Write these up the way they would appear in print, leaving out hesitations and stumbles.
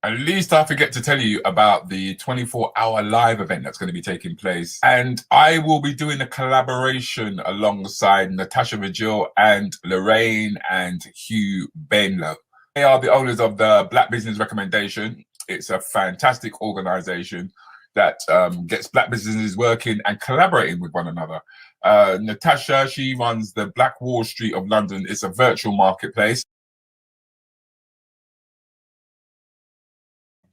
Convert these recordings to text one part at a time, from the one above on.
At least I forget to tell you about the 24-hour live event that's going to be taking place. And I will be doing a collaboration alongside Natasha Vigil and Lorraine and Hugh Benlow. They are the owners of the Black Business Recommendation. It's a fantastic organization that gets Black businesses working and collaborating with one another. Natasha, she runs the Black Wall Street of London. It's a virtual marketplace.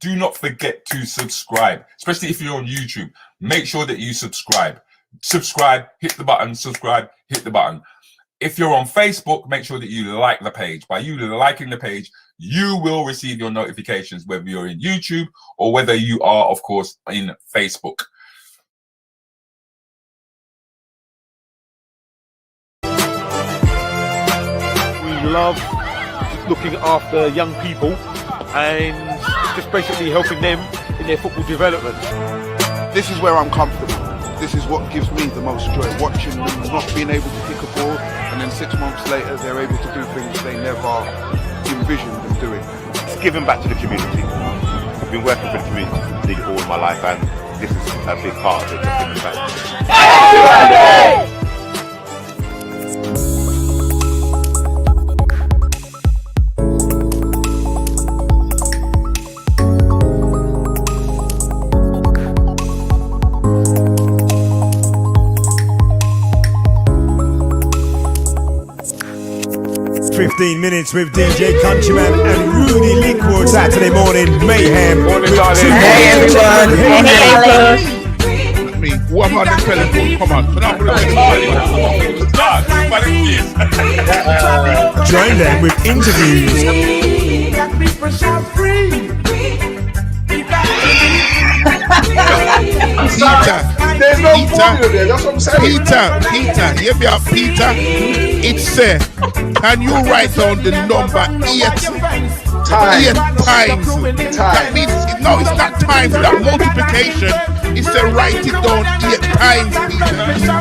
Do not forget to subscribe, especially if you're on YouTube. Make sure that you subscribe. Subscribe, hit the button, subscribe, hit the button. If you're on Facebook, make sure that you like the page. By you liking the page, you will receive your notifications, whether you're in YouTube or whether you are, of course, in Facebook. We love looking after young people and just basically helping them in their football development. This is where I'm comfortable. This is what gives me the most joy, watching them not being able to kick a ball, and then 6 months later they're able to do things they never envisioned them doing. It's giving back to the community. I've been working for the community all my life, and this is a big part of it, just giving back. 15 minutes with DJ Countryman and Rudi Lickwood. Saturday morning mayhem. Morning, darling. Hey everyone. Hey Alex. Me, who am I on the telephone? Come on. Join them with interviews. There's no formula there, that's what I'm saying. Peter, you be a Peter. It said, can you write down the number 8 times? That means, no, it's not times, that multiplication. It said, write it down 8 times, Peter.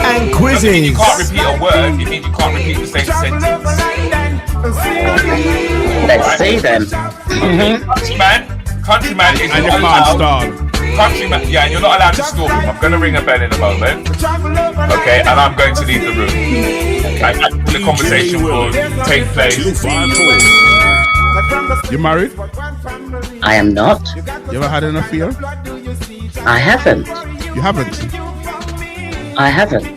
And quizzes. You can't repeat a word, it means you can't repeat the same sentence. Let's see then. Countryman is And you not can't allowed. start. Countryman, yeah, and you're not allowed to stalk him. I'm going to ring a bell in a moment. Okay, and I'm going to leave the room. And the conversation will take place. You married? I am not. You ever had an affair? I haven't. You haven't? I haven't.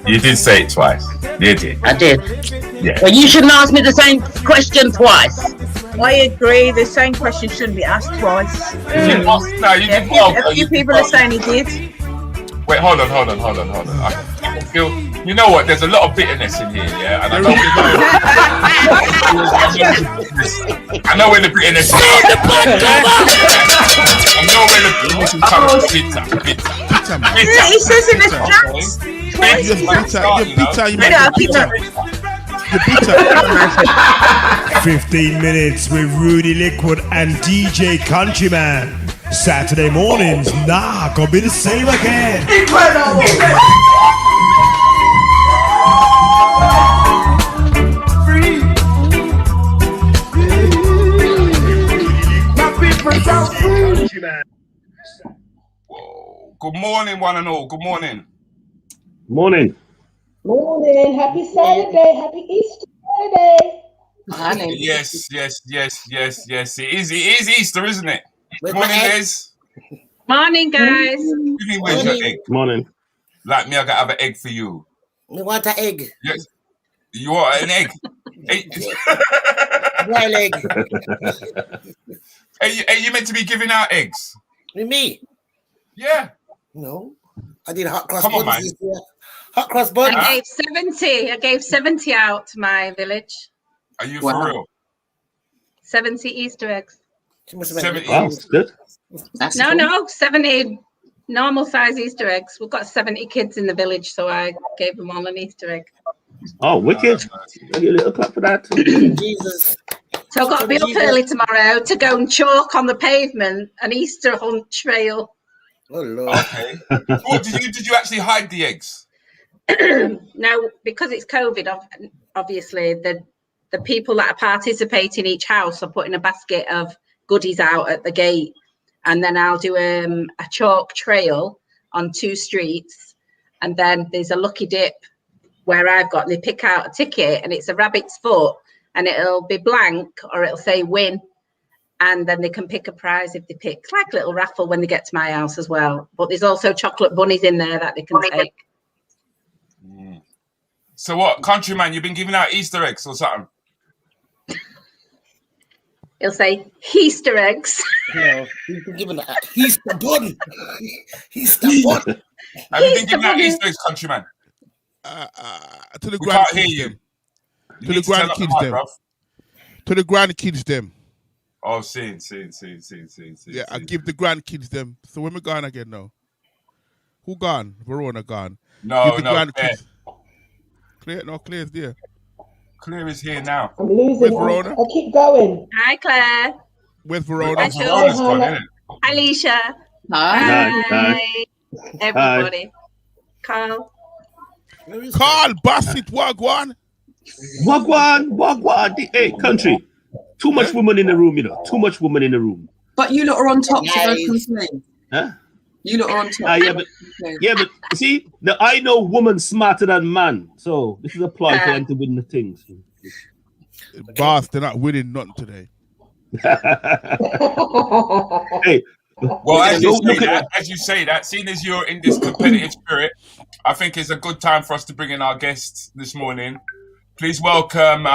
You did say it twice. You did. I did. Yeah. Well, you shouldn't ask me the same question twice. I agree. The same question shouldn't be asked twice. You did. A few people are saying he did. Wait, hold on. I feel, you know what? There's a lot of bitterness in here, yeah. And I know where the bitterness is. I know where the bitterness is coming. Bitter. He says in the chat. You're bitter. 15 minutes with Rudi Lickwood and DJ Countryman. Saturday mornings, gonna be the same again. Incredible. Whoa. Good morning, one and all. Good morning. Morning. Morning, happy Saturday, happy Easter Saturday. Yes. It is Easter, isn't it? Good morning, Liz. Morning, guys. Where's your egg? Morning. Like me, I gotta have an egg for you. We want an egg. Yes. You want an egg? Wild egg. Are you meant to be giving out eggs? With me? Yeah. No. I did hot cross Come on, buns this year. Hot cross buns. I gave 70 out to my village. Are you for real? 70 Easter eggs. 70. Wow, that's good. No, 70 normal size Easter eggs. We've got 70 kids in the village, so I gave them all an Easter egg. Oh, wicked. Give you a little clap for that. Jesus. So I've got to be up early tomorrow to go and chalk on the pavement an Easter hunt trail. Oh, Lord. Okay. Did you actually hide the eggs? No, because it's COVID, obviously, the people that are participating each house are putting a basket of goodies out at the gate, and then I'll do a chalk trail on 2 streets, and then there's a lucky dip where they pick out a ticket, and it's a rabbit's foot, and it'll be blank or it'll say win, and then they can pick a prize if they pick. It's like a little raffle when they get to my house as well, but there's also chocolate bunnies in there that they can take. So what, Countryman, you've been giving out Easter eggs or something? He'll say Easter eggs. No, he's been giving that. He's the bun. He's the bun. Have you been giving out Easter eggs, Countryman? To the We can't hear grandkids you. them. To the grandkids them. Bruv. To the grandkids them. Oh, see. Yeah, I give the grandkids them. So when we gone again now? Who gone? Verona gone. No, Give the grandkids. Claire, no, Claire's there. Claire is here now. I'm losing. Where's Verona? I keep going. Hi, Claire. Where's Verona? Hi, Verona's gone, Hi. isn't it? Hi, Alicia. Hi. Everybody. Carl. Carl Bassett, Wagwan. Wagwan. Hey, country. Too much woman in the room, you know. Too much woman in the room. But you lot are on top, so don't complain. Huh? You lot are on top. Yeah, but you see, I know woman smarter than man. So this is a ploy for them to win the things. Boss, they're not winning nothing today. Hey. Well, as you say that, seeing as you're in this competitive spirit, I think it's a good time for us to bring in our guests this morning. Please welcome,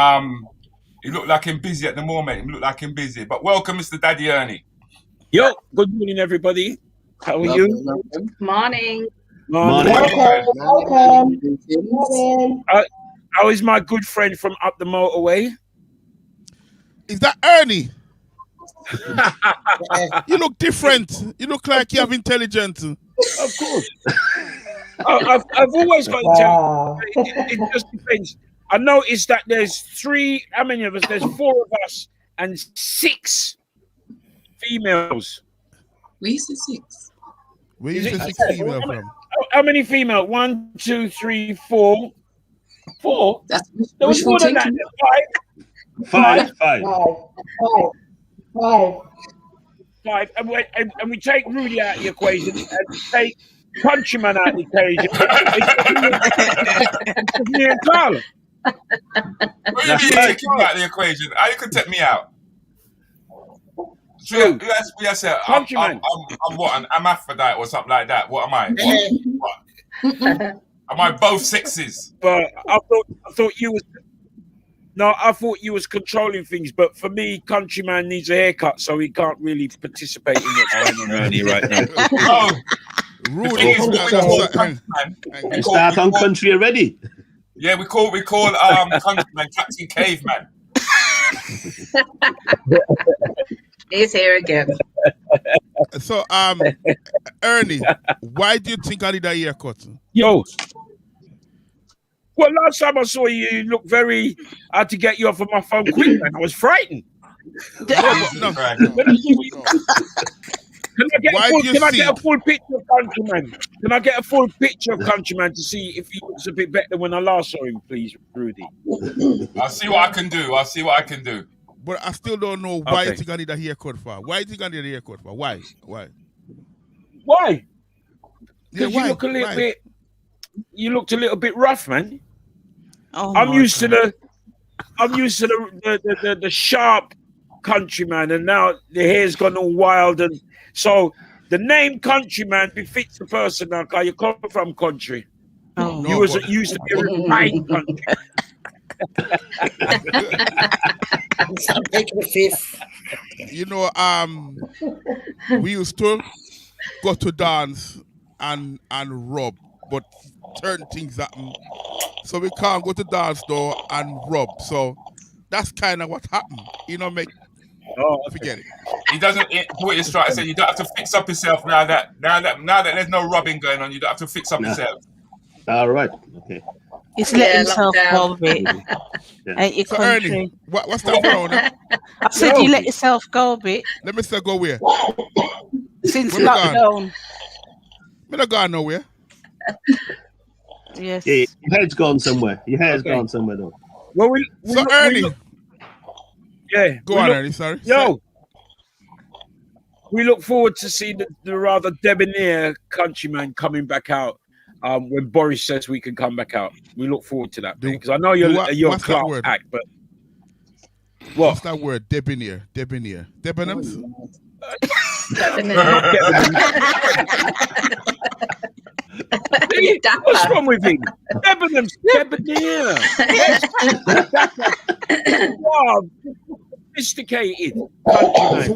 you look like him busy at the moment. You look like him busy, but welcome, Mr. Daddy Ernie. Yo, good morning, everybody. How are you? Morning. Morning. Welcome. How is my good friend from up the motorway? Is that Ernie? You look different. You look like you have intelligence. Of course. I've always got intelligence. It just depends. I noticed that there's 3, how many of us? There's 4 of us and 6 females. We used to 6. Where you the 6 female from? How many female? 1, 2, 3, 4. 4? That's There was more than that. 5. 5. And we take Rudi out of the equation and take Countryman out of the equation. It's me and Carla. What do you mean taking me out of the equation? How you could take me out? So, I'm what, an hermaphrodite or something like that? What am I? What? Am I both sexes? But I thought you was. No, I thought you was controlling things, but for me, Countryman needs a haircut, so he can't really participate in what's going on around here right now. Oh, Rudi, start on country already. Yeah, we call Countryman Captain Caveman. He's here again. So, Ernie, why do you think I need a haircut? Yo. Well, last time I saw you, you looked very hard to get you off of my phone quick, man. I was frightened. No. Can I get a full picture of Countryman? Can I get a full picture of Countryman to see if he looks a bit better than when I last saw him, please, Rudi? I'll see what I can do. But I still don't know why you think I need a haircut for. Why do you think I need a haircut for? Why? Why? Yeah, Because you look a little bit. You looked a little bit rough, man. Oh, I'm used to the sharp Countryman, and now the hair's gone all wild, and so the name Countryman befits the person now. Cause you come from country. Oh, you used to be a refined country. I'm taking the 5th. You know, we used to go to dance and rub, but certain things happen, so we can't go to dance though and rub. So that's kind of what happened. You know, forget it. He doesn't. What you're trying to say, you don't have to fix up yourself now that there's no rubbing going on. You don't have to fix up yourself. All right. Okay. It's letting yourself go a bit. Ain't you, So country? Ernie, what's that around? I said you let yourself go a bit. Let me say go where? Since Where we lockdown. Me not going nowhere. Yes. Yeah, your head's gone somewhere. Your hair's gone somewhere though. Well, So Ernie, Yeah. Go on, Ernie. Sorry. Yo. We look forward to seeing the rather debonair countryman coming back out when Boris says we can come back out. We look forward to that because I know you're a Clark act, but what's that word? Debonair. Debonums? What's wrong with him? Debonums, debonair. Wow, sophisticated countryman. So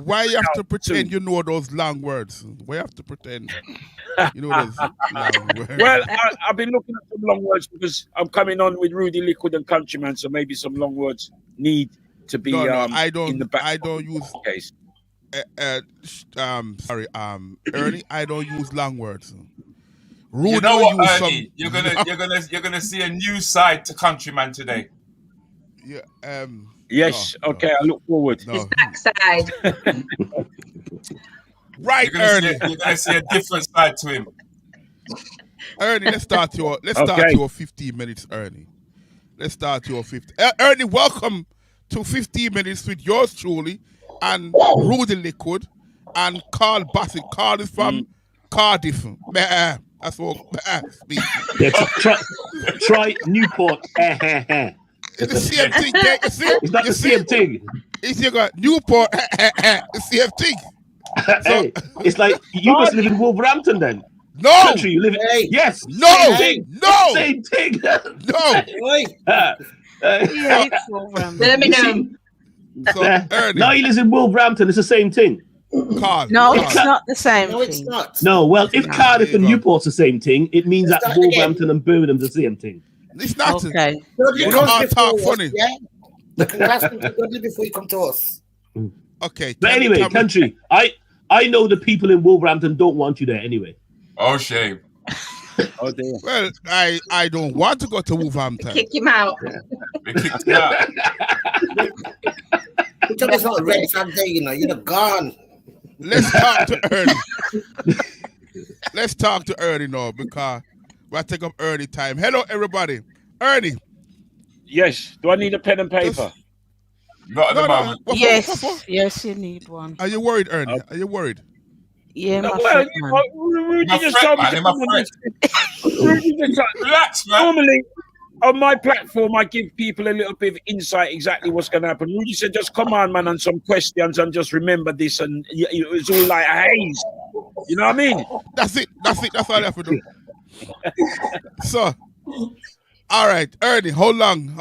why you have to pretend you know those long words? Why you have to pretend you know those long words? Well, I've been looking at some long words because I'm coming on with Rudi, Lickwood, and Countryman, so maybe some long words need to be I don't in the back. I don't use case. Ernie, I don't use long words. Rudi, you know what, Ernie? You're gonna see a new side to Countryman today. Yeah. Yes. Okay. I look forward. His backside. Right, Ernie. Ernie. You're gonna see a different side to him. Ernie, let's start your 15 minutes, Ernie. Let's start your 50. Ernie, welcome to 15 minutes with yours truly and Rudi Lickwood and Carl Bassett. Carl is from Cardiff. That's what speak. Yeah, try Newport. It's the same thing. It's not the same thing. It's you got Newport. The same thing. Hey, it's like you must live in Wolverhampton then. No. Country, you live in. Yes. No. No. Same thing. No. Let me know. No, he lives in Wolverhampton. It's the same thing. Carl. No, it's not the same No, it's thing. not. No, well, if Cardiff and Newport's the same thing, it means that Wolverhampton and Birmingham's the same thing. It's not. Okay. You can't talk funny. Yeah? You can ask him to go before you come to us. Okay. But anyway, country, I know the people in Wolverhampton don't want you there anyway. Oh, shame. Oh, dear. Well, I don't want to go to Wolverhampton. Kick him out. They kicked me out. You tell me it's not a red flag day, you know, you're gone. Let's talk to Ernie. Let's talk to Ernie now because we'll take up Ernie time. Hello, everybody. Ernie. Yes. Do I need a pen and paper? Not at the moment. Yes, you need one. Are you worried, Ernie? Are you worried? Yeah, my Well, friend. Rudi My just friend, told me man, to Rudi just told- Relax, man. Normally, on my platform, I give people a little bit of insight exactly what's going to happen. Rudi said, just come on, man, on some questions and just remember this. And it's all like a haze. You know what I mean? That's it. That's all I have to do. So, all right, Ernie, hold on.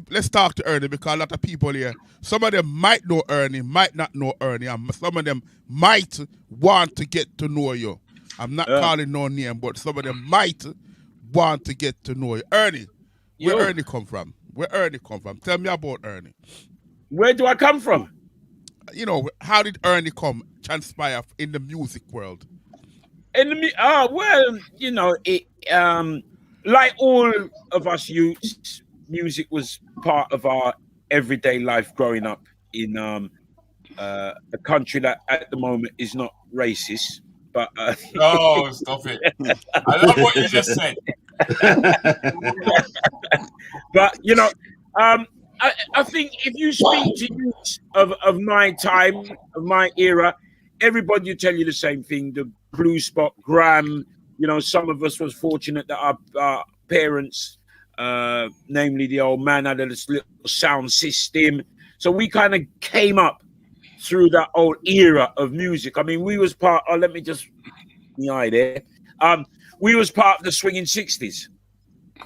Let's talk to Ernie because a lot of people here, some of them might know Ernie, might not know Ernie, and some of them might want to get to know you. I'm not calling no name, but some of them might want to get to know you. Ernie, where Ernie come from? Tell me about Ernie. Where do I come from? You know, how did Ernie transpire in the music world? Well, you know, it like all of us youths, music was part of our everyday life growing up in a country that at the moment is not racist. But no, stop it. I love what you just said. But you know, I think if you speak to youths of my time, of my era, everybody will tell you the same thing. The Blue Spot, Graham, you know, some of us was fortunate that our parents, namely the old man, had this little sound system. So we kind of came up through that old era of music. I mean, we was part, let me just, the eye there. We was part of the swinging 60s.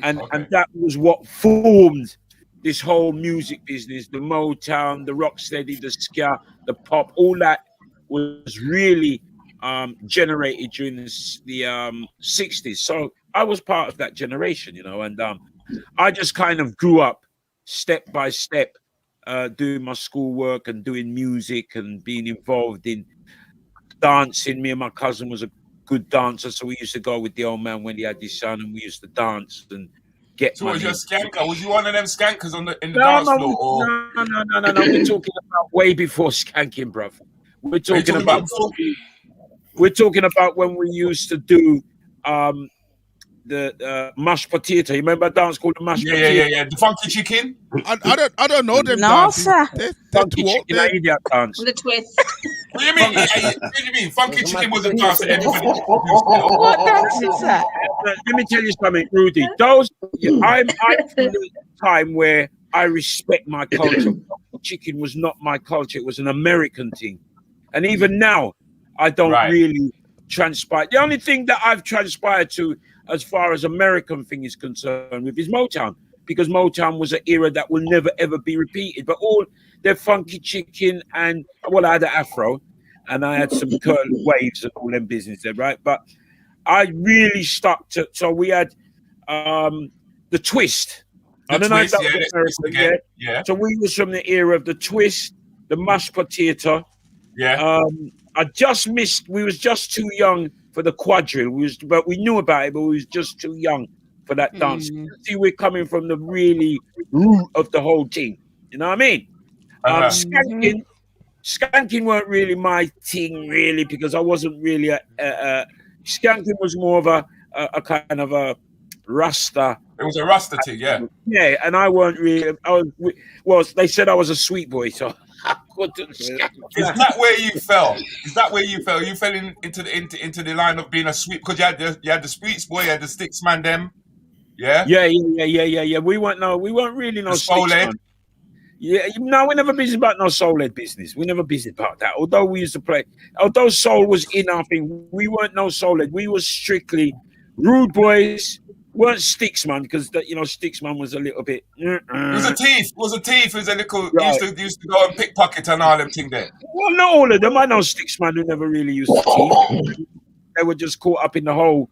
And that was what formed this whole music business, the Motown, the Rocksteady, the ska, the pop, all that was really generated during the 60s. So I was part of that generation, you know, and I just kind of grew up step by step, doing my schoolwork and doing music and being involved in dancing. Me and my cousin was a good dancer, so we used to go with the old man when he had his son, and we used to dance and get. So was you a skanker? Was you one of them skankers in the No, dance no, floor? Or... no. We're talking about way before skanking, bruv. We're talking about when we used to do the mashed potato. You remember a dance called the mashed potato? Yeah. The funky chicken. I don't know them No, dances. sir. They're Funky too old. chicken, that idiot dance. The twist. What do you mean? What do you mean? Funky chicken was a dance that everybody. What dance is that? Let me tell you something, Rudy. I'm from the time where I respect my culture. Chicken was not my culture; it was an American thing. And even now, I don't really transpire. The only thing that I've transpired to, as far as American thing is concerned, with is Motown, because Motown was an era that will never ever be repeated. But all their funky chicken and I had an afro, and I had some curly waves and all them business there, right? But I really stuck to. So we had the twist. I don't know if that was American, yeah. So we was from the era of the twist, the mashed potato. Yeah. I just missed. We was just too young for the quadrille. But we knew about it, but we was just too young for that dance. See, we're coming from the really root of the whole thing. You know what I mean? Skanking weren't really my thing, really, because I wasn't really skanking was more of a kind of a Rasta. It was a Rasta thing, yeah. Yeah, and I weren't really. They said I was a sweet boy, so I couldn't skank. Is that where you fell? You fell into the line of being a sweet, because you had the sweets boy, you had the sticks man, them. Yeah. Yeah. We weren't really no soul head. Yeah, no, we never busy about no soul head business. We never busy about that. Although soul was in our thing, we weren't no soul head. We was strictly rude boys. Weren't sticks man, because sticks man was a little bit. It was a thief. It was a little. Right. Used to go and pickpocket and all them thing there. Well, not all of them. I know sticks man who never really used to thief. They were just caught up in the whole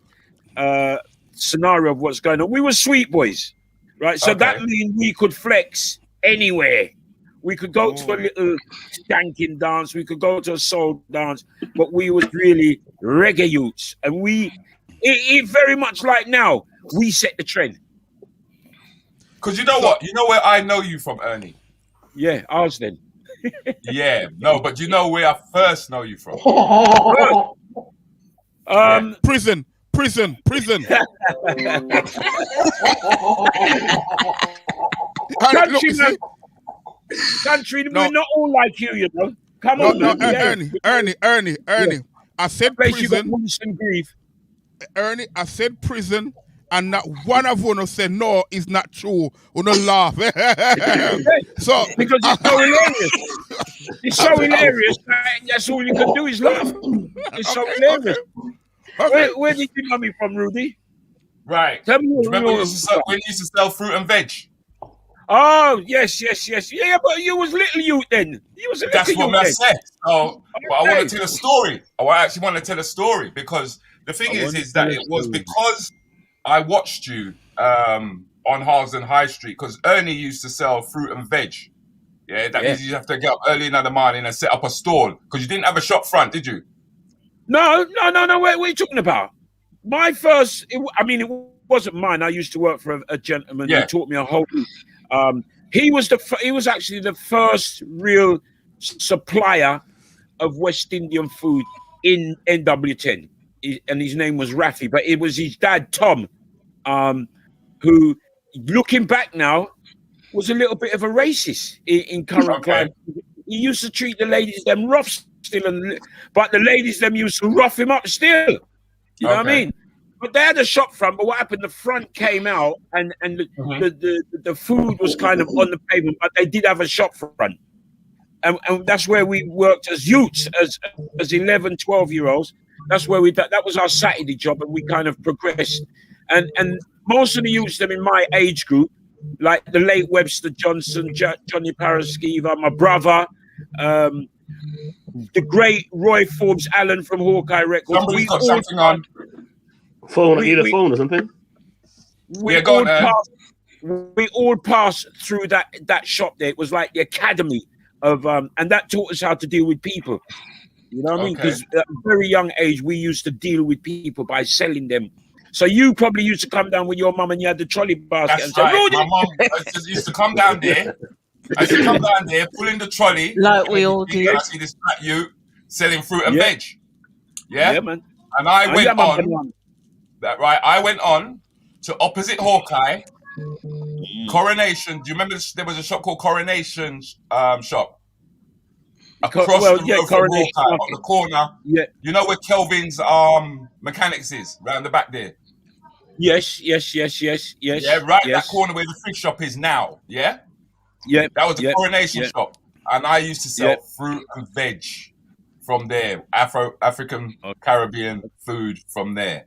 scenario of what's going on. We were sweet boys, right? So that means we could flex anywhere. We could go to a little skanking dance. We could go to a soul dance, but we was really reggae youths, and it very much like now. We set the trend. Because you know what? You know where I know you from, Ernie? Yeah, Arsden. Yeah, no, but you know where I first know you from? Prison. Country, we're not all like you know. Come on, Ernie. I said prison. Ernie, I said prison, and not one of you said no, it's not true. You don't laugh. So because it's so hilarious. It's so hilarious. That's all you can do is laugh. It's so hilarious. Okay. Where did you know me from, Rudy? Right. Tell me remember when you used to sell fruit and veg? Oh, yes. Yeah, but you was little youth then. That's what I said. Oh, but I want to tell a story. I actually want to tell a story, because the thing is that it was because I watched you on Harlesden High Street, because Ernie used to sell fruit and veg. Yeah, that means you have to get up early in the morning and set up a stall, because you didn't have a shop front, did you? No. What are you talking about? My first, it wasn't mine. I used to work for a gentleman who taught me a whole. He was actually the first real supplier of West Indian food in NW10, and his name was Rafi. But it was his dad Tom, who, looking back now, was a little bit of a racist in current climate. He used to treat the ladies them rough still, but the ladies them used to rough him up still. You know what I mean? But they had a shop front, but what happened? The front came out, and the food was kind of on the pavement, but they did have a shop front, and that's where we worked as youths, as 11, 12-year-olds. That's where that was our Saturday job, and we kind of progressed. And most of the youths them in my age group, like the late Webster Johnson, Johnny Paraskiva, my brother, the great Roy Forbes Allen from Hawkeye Records. Somebody's got something on. Phone or something. We all passed through that shop there. It was like the academy of and that taught us how to deal with people. You know what I mean? Because at a very young age, we used to deal with people by selling them. So you probably used to come down with your mum and you had the trolley basket. That's right. Say, my mum used to come down there. I used to come down there, pull in the trolley. Like we all do. I see this fat you selling fruit and veg. Yeah, man. And I went on. That right? I went on to opposite Hawkeye, Coronation. Do you remember there was a shop called Coronation shop? Across the road from Hawkeye, on the corner. Yeah. You know where Kelvin's mechanics is, round the back there? Yes. Yeah, right that corner where the fish shop is now. Yeah? Yeah. That was the Coronation shop. And I used to sell fruit and veg from there. African Caribbean food from there.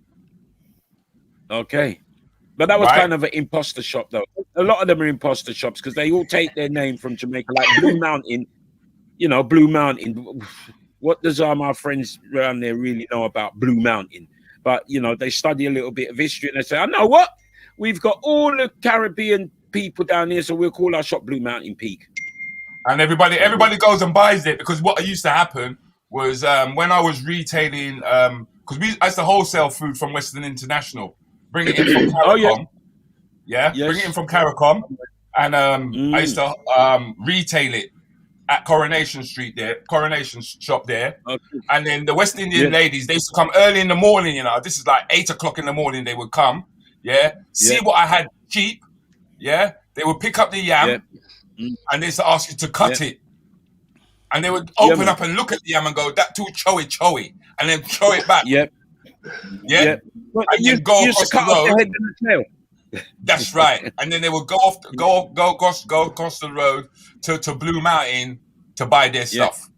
Okay. But that was kind of an imposter shop, though. A lot of them are imposter shops because they all take their name from Jamaica, like Blue Mountain. You know, Blue Mountain. What does our friends around there really know about Blue Mountain? But, you know, they study a little bit of history and they say, I know what? We've got all the Caribbean people down here, so we'll call our shop Blue Mountain Peak. And everybody goes and buys it because what used to happen was when I was retailing, because I used to wholesale food from Western International, bring it in from CARICOM. Bring it in from CARICOM. And I used to retail it at Coronation shop there. Okay. And then the West Indian ladies, they used to come early in the morning, you know. This is like 8 o'clock in the morning they would come, see what I had cheap, they would pick up the yam and they used to ask you to cut it. And they would open up and look at the yam and go, that too chowy, and then throw it back. And you go across the road. Head and the tail. That's right. And then they would go across the road to Blue Mountain to buy their stuff.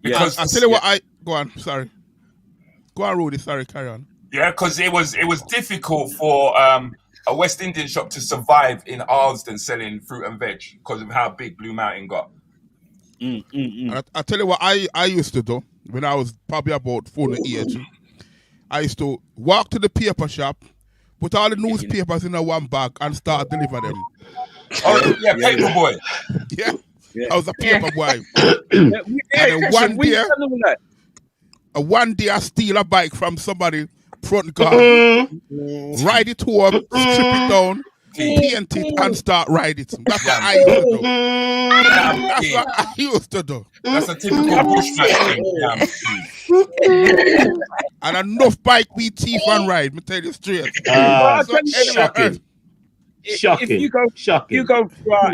Because I tell you what, go on. Sorry, go on, Rudi. Sorry, carry on. Yeah, because it was difficult for a West Indian shop to survive in Alston selling fruit and veg because of how big Blue Mountain got. I tell you what, I used to do when I was probably about 4 years. I used to walk to the paper shop, put all the newspapers in a one bag, and start delivering them. Oh yeah, paper boy. Yeah, I was a paper boy. And then one day I steal a bike from somebody front car, ride it home, strip it down, paint it, and start riding it. That's what I used to do. That's what I used to do. That's a typical bushman thing. And enough bike we thief and ride, me tell you straight. Shocking. If you go through our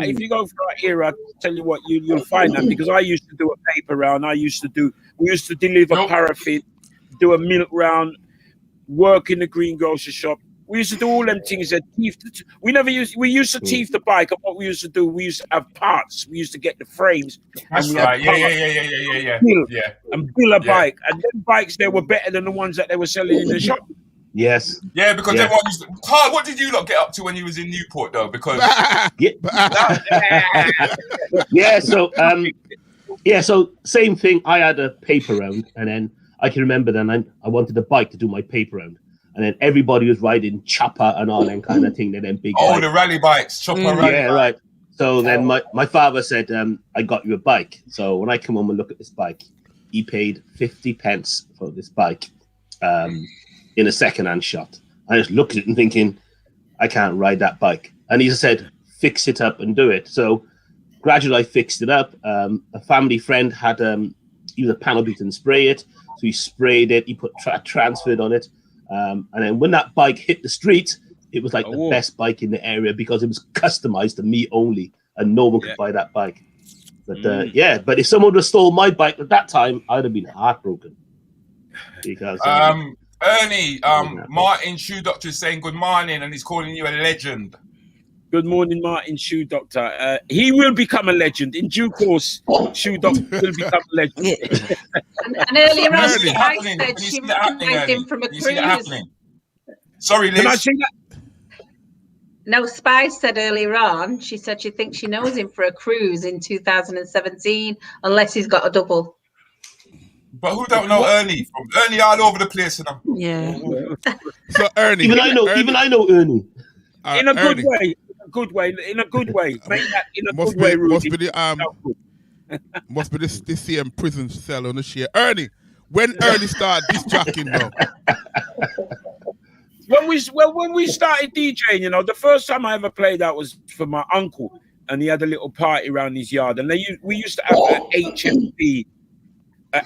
era, I tell you what, you'll find that because I used to do a paper round. We used to deliver paraffin, do a milk round, work in the green grocery shop. We used to do all them things that we used to thief the bike, and what we used to do, we used to have parts. We used to get the frames. That's right. Yeah. And build a bike. And them bikes, they were better than the ones that they were selling in the shop. Yes. Yeah, because everyone used to... Carl, what did you lot get up to when you was in Newport, though? Because... So same thing. I had a paper round, and then I can remember then I wanted a bike to do my paper round. And then everybody was riding chopper and all that kind of thing. And then big bikes. The rally bikes, chopper rally. Yeah, right. So then my father said, I got you a bike. So when I come home and look at this bike, he paid 50 pence for this bike in a second-hand shop. I just looked at it and thinking, I can't ride that bike. And he just said, fix it up and do it. So gradually I fixed it up. A family friend had he was a panel beat and spray it. So he sprayed it. He put transferred on it. And then when that bike hit the street, it was like the best bike in the area because it was customized to me only, and no one could buy that bike. But but if someone would have stole my bike at that time, I'd have been heartbroken. Because Ernie, Martin Shoe Doctor is saying good morning, and he's calling you a legend. Good morning, Martin Shoe Doctor. He will become a legend in due course. Shoe Doctor will become a legend. And earlier on, I said she recognized him from a cruise. Sorry, Liz. Can I see that? No, Spice said earlier on, she said she thinks she knows him for a cruise in 2017, unless he's got a double. But who don't know Ernie? Ernie all over the place, you know. Yeah. So Ernie, even I know Ernie. In a good way. In a good way. Make that in a good way, Rudi. Must be this same prison cell on the share. Ernie, when Ernie started this jacking though? When we started DJing, you know, the first time I ever played that was for my uncle, and he had a little party around his yard, and we used to have an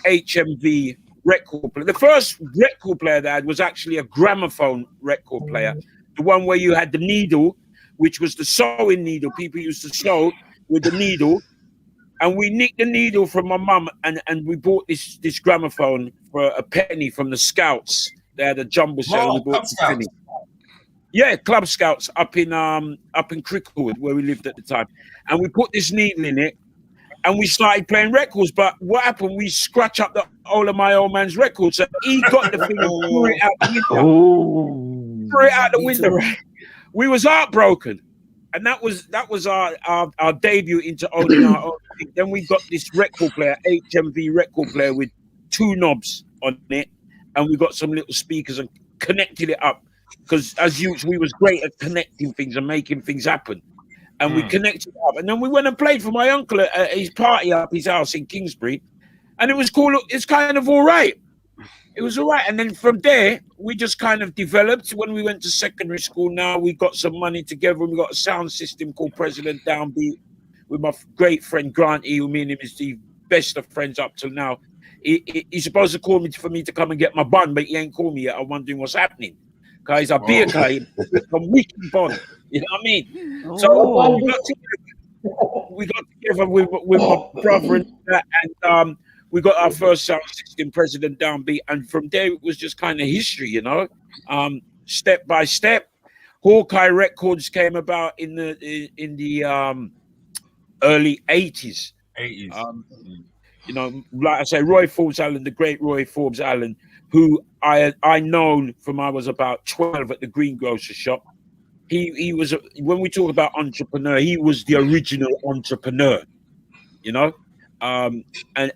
HMV record player. The first record player they had was actually a gramophone record player. the one where you had the needle, which was the sewing needle. People used to sew with the needle. And we nicked the needle from my mum, and we bought this gramophone for a penny from the Scouts. They had a jumbo set. Oh, we bought Club Scouts. penny. Yeah, Club Scouts up in Cricklewood, where we lived at the time. And we put this needle in it, and we started playing records. But what happened? We scratched up the whole of my old man's records. So he got the thing and threw it out the window. Threw it out the window. We was heartbroken. And that was our debut into owning our own thing. Then we got this record player, HMV record player with 2 knobs on it, and we got some little speakers and connected it up. Because as youths, we was great at connecting things and making things happen. And we connected it up. And then we went and played for my uncle at his party up his house in Kingsbury. And it was cool. It's kind of all right. It was all right. And then from there, we just kind of developed. When we went to secondary school, now we got some money together. And we got a sound system called President Downbeat with my great friend Granty, who me and him is the best of friends up till now. He's supposed to call me for me to come and get my bun, but he ain't called me yet. I'm wondering what's happening. Guys, a beer guy from Weekend Bond. You know what I mean? So we got together with my brother and that, and we got our first sound system, President Downbeat, and from there it was just kind of history, you know. Step by step, Hawkeye Records came about in the early 80s. You know, like I say, Roy Forbes Allen, the great Roy Forbes Allen, who I known from I was about 12 at the greengrocer shop. He was when we talk about entrepreneur, he was the original entrepreneur, you know. And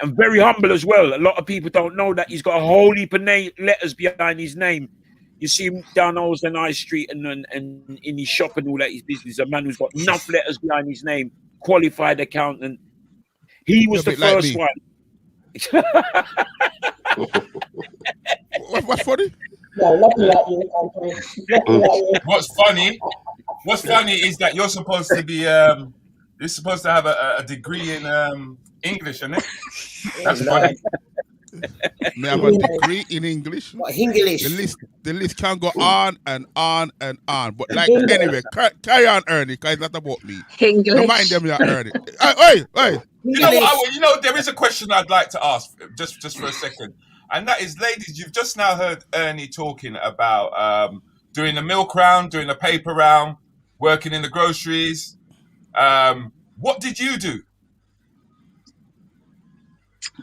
very humble as well. A lot of people don't know that he's got a whole heap of letters behind his name. You see him down Olsen High Street and in his shop and all that, his business. A man who's got enough letters behind his name, qualified accountant. He was the first one. What's funny? No, nothing like you. Nothing like you. What's funny is that you're supposed to be you're supposed to have a degree in English, isn't it? That's funny. May I have a degree in English? English. The list can go on and on and on. But like anyway, carry on, Ernie, because it's not about me. English. Don't mind them, Ernie. Hey. You know, there is a question I'd like to ask just for a second, and that is, ladies, you've just now heard Ernie talking about doing the milk round, doing the paper round, working in the groceries. What did you do?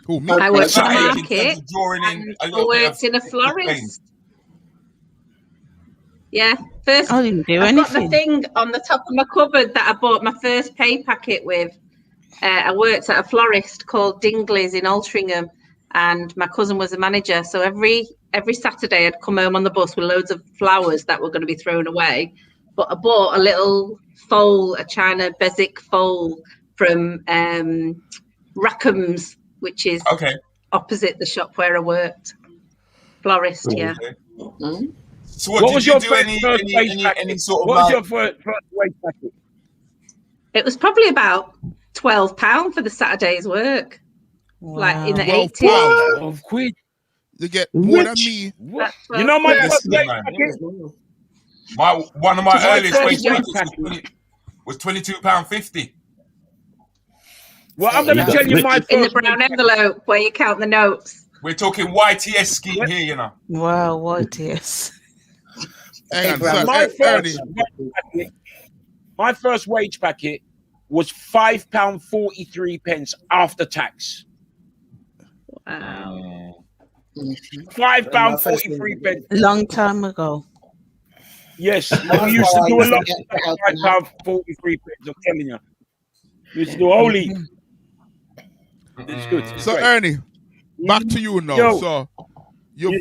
I worked in a market and I worked in a florist. Yeah, first I didn't do I've got anything. the thing on the top of my cupboard that I bought my first pay packet with. I worked at a florist called Dingley's in Altrincham, and my cousin was a manager. So every Saturday I'd come home on the bus with loads of flowers that were going to be thrown away. But I bought a little foal, a China Bezic foal from Rackham's, which is opposite the shop where I worked. Florist, yeah. Mm-hmm. So what did you do? Any sort of? What was your first wage packet? It was probably about £12 for the Saturday's work. Wow. Like in the 80s. Wow. Quid. You get more than me. You know my first wage packet? One of my earliest wage packets was £22.50. Well, I'm going to tell you my first in the brown envelope where you count the notes. We're talking YTS scheme here, you know. Wow, YTS. My first wage packet was £5.43 after tax. Wow. £5.43. Long time ago. Yes, we used to do a lot of £5.43. I'm telling you. We used to do holy. It's good. It's so great. Ernie, back to you now. Yo. So you're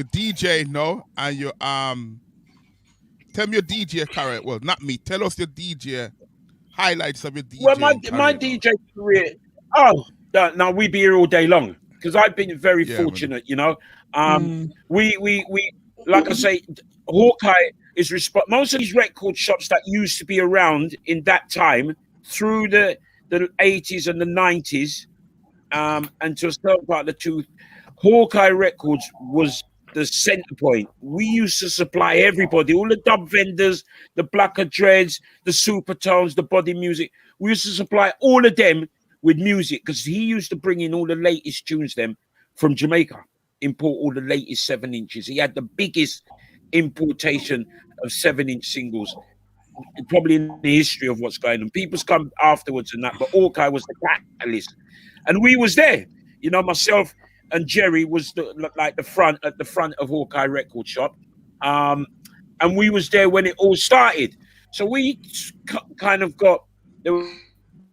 DJ now, and you tell me your DJ career. Well, not me. Tell us your DJ highlights of your DJ. Well, my DJ career. Oh, now we be here all day long because I've been very fortunate. You know, we like I say, Hawkeye is most of these record shops that used to be around in that time through the 80s and the 90s, and to a certain part of the Hawkeye Records was the center point. We used to supply everybody, all the dub vendors, the Blacker Dreads, the Supertones, the Body Music. We used to supply all of them with music because he used to bring in all the latest tunes them from Jamaica, import all the latest 7-inches. He had the biggest importation of 7-inch singles probably in the history of what's going on. People's come afterwards and that, but Hawkeye was the catalyst. And we was there. You know, myself and Jerry was at the front of Hawkeye Record Shop. And we was there when it all started. So we kind of got, there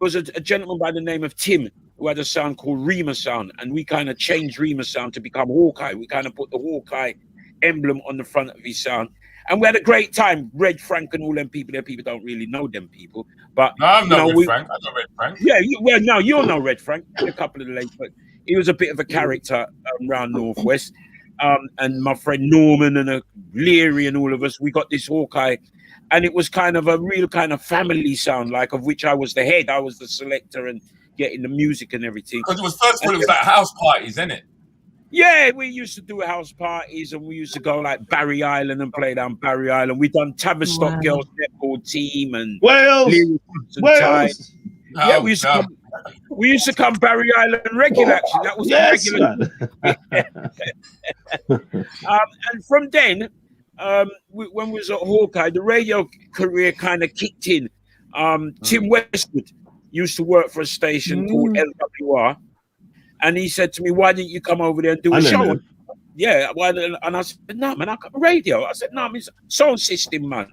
was a gentleman by the name of Tim who had a sound called Rima Sound, and we kind of changed Rima Sound to become Hawkeye. We kind of put the Hawkeye emblem on the front of his sound. And we had a great time. Red Frank and all them people there. People don't really know them people. But no, I know Red Frank. I know Red Frank. Yeah, well, no, you'll know Red Frank. A couple of the late, but he was a bit of a character around Northwest. And my friend Norman and Leary and all of us, we got this Hawkeye. And it was kind of a real kind of family sound, like of which I was the head. I was the selector and getting the music and everything. Because it was first of all, it was like house parties, isn't it? Yeah, we used to do house parties and we used to go like Barry Island and play down Barry Island. We done Tavistock Girls Netball Team and Wales. Yeah, we used to come Barry Island regular. Actually, that was regular. And from then, when we was at Hawkeye, the radio career kind of kicked in. Tim Westwood used to work for a station called LWR. And he said to me, "Why didn't you come over there and do a show?" Man. Yeah, and I said, "No, man, I got radio." I said, "No, I mean, sound system, man."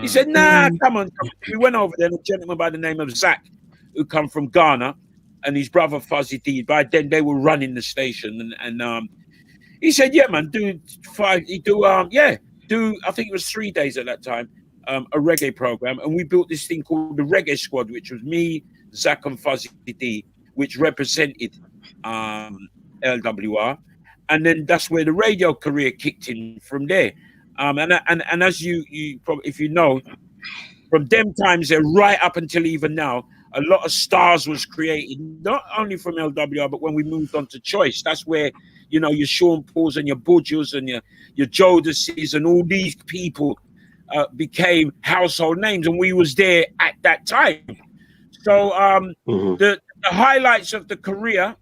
He said, "Nah, come on." We went over there, and a gentleman by the name of Zach, who come from Ghana, and his brother Fuzzy D. By then, they were running the station, and he said, "Yeah, man, do 5. Do I think it was 3 days at that time, a reggae program, and we built this thing called the Reggae Squad, which was me, Zach, and Fuzzy D, which represented LWR, and then that's where the radio career kicked in from there. And as you probably, if you know, from them times there right up until even now, a lot of stars was created, not only from LWR, but when we moved on to Choice, that's where, you know, your Sean Pauls and your Budgers and your Jodeci's and all these people became household names, and we was there at that time. So the highlights of the career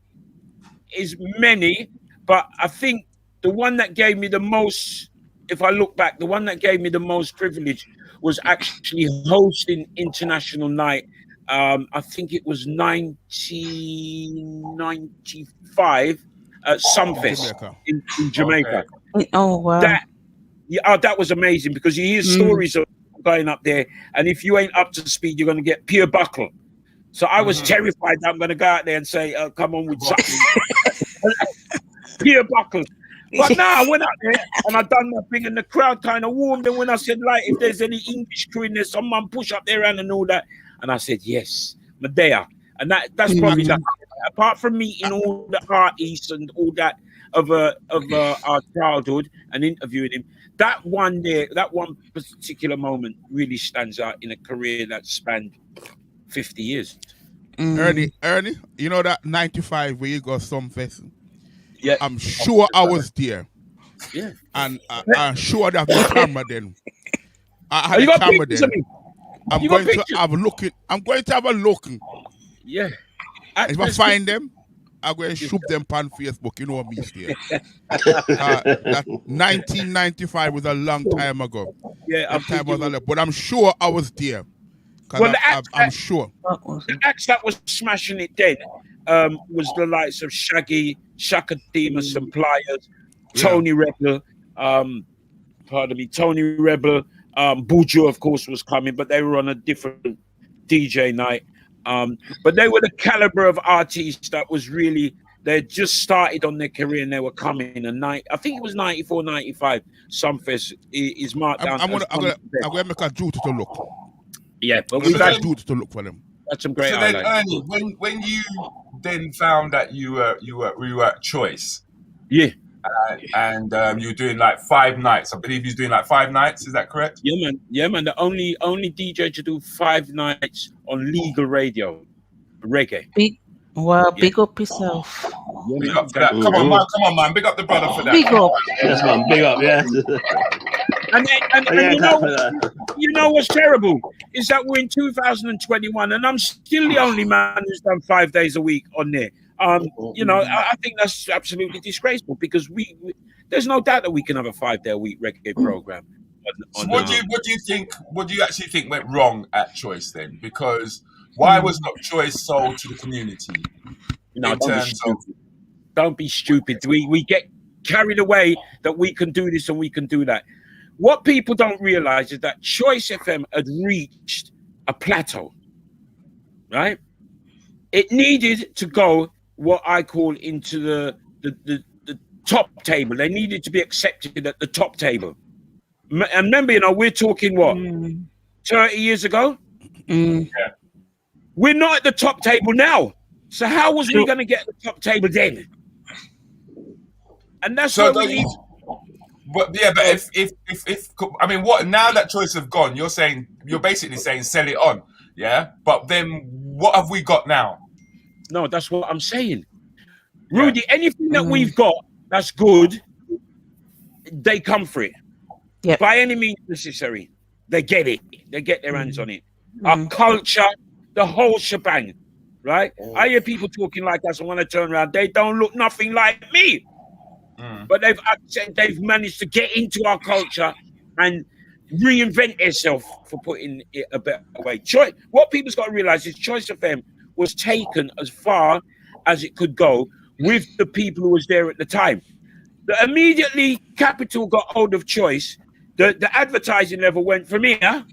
is many, but I think the one that gave me the most, if I look back, the one that gave me the most privilege was actually hosting International Night. I think it was 1995 at Sunfest in Jamaica. Okay. Oh, wow. That was amazing, because you hear stories of going up there, and if you ain't up to speed, you're going to get pure buckle. So I was terrified that I'm going to go out there and say, come on with something. Pure buckle. But now I went out there and I done my thing, and the crowd kind of warmed. And when I said, like, if there's any English crew in there, someone push up their hand and all that. And I said, yes, Medea. And that's probably that. Apart from meeting all the artists and all that of our childhood and interviewing him, that one particular moment really stands out in a career that spanned 50 years. Ernie, you know that 95 where you got some fest? Yeah. I'm sure I was there. Yeah. And I'm sure that my camera then. I had a camera then. I'm going to have a look. Yeah. If I find them, I'm going to shoot them on Facebook. You know what I mean? That 1995 was a long time ago. Yeah. But I'm sure I was there. Well, I'm sure. The acts that was smashing it then was the likes of Shaggy, Shaka Demus and Pliers, Tony Rebel, Buju, of course, was coming, but they were on a different DJ night. But they were the caliber of artists that was really, they had just started on their career and they were coming. And I think it was 94, 95, Sunfest is marked down. I'm going to make a duty to look. Yeah, but we've had duty to look for them. That's some great. So then, Ernie, when you then found that you were at Choice, and you were doing like 5 nights. I believe you were doing like 5 nights. Is that correct? Yeah, man. The only DJ to do 5 nights on legal radio, reggae. Big up yourself. Big up for that. Come on, man. Big up the brother for that. Big up. Yes, man. Big up. Yeah. And you know what's terrible is that we're in 2021 and I'm still the only man who's done 5 days a week on there. You know, I think that's absolutely disgraceful because we there's no doubt that we can have a 5 day a week reggae program. So what do you think? What do you actually think went wrong at Choice then? Because why was not Choice sold to the community? No, don't be stupid. We get carried away that we can do this and we can do that. What people don't realize is that Choice FM had reached a plateau, right? It needed to go what I call into the top table. They needed to be accepted at the top table. And remember, you know, we're talking what 30 years ago. Yeah. We're not at the top table now. So how was we going to get at the top table then? And that's what we need. But yeah, but if I mean, what now that Choice have gone, you're basically saying sell it on, yeah. But then what have we got now? No, that's what I'm saying, Rudi. Anything that we've got that's good, they come for it. Yeah. By any means necessary, they get it. They get their hands on it. Our culture, the whole shebang, right? I hear people talking like us, and when I turn around, they don't look nothing like me. But they've managed to get into our culture and reinvent themselves, for putting it a better way. What people's got to realize is Choice FM was taken as far as it could go with the people who was there at the time. Immediately Capital got hold of Choice, the advertising level went from here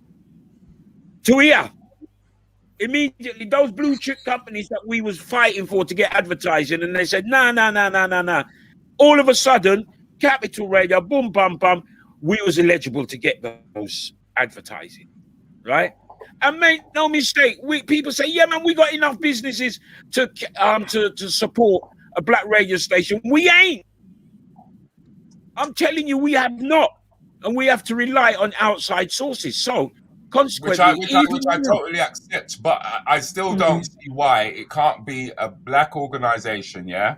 to here. Immediately, those blue chip companies that we was fighting for to get advertising, and they said, nah. All of a sudden, Capital Radio, boom, bum, bum, we was eligible to get those advertising, right? And make no mistake, people say, yeah, man, we got enough businesses to support a black radio station. We ain't. I'm telling you, we have not. And we have to rely on outside sources. So, consequently... Which I totally accept, but I still don't see why it can't be a black organization, yeah?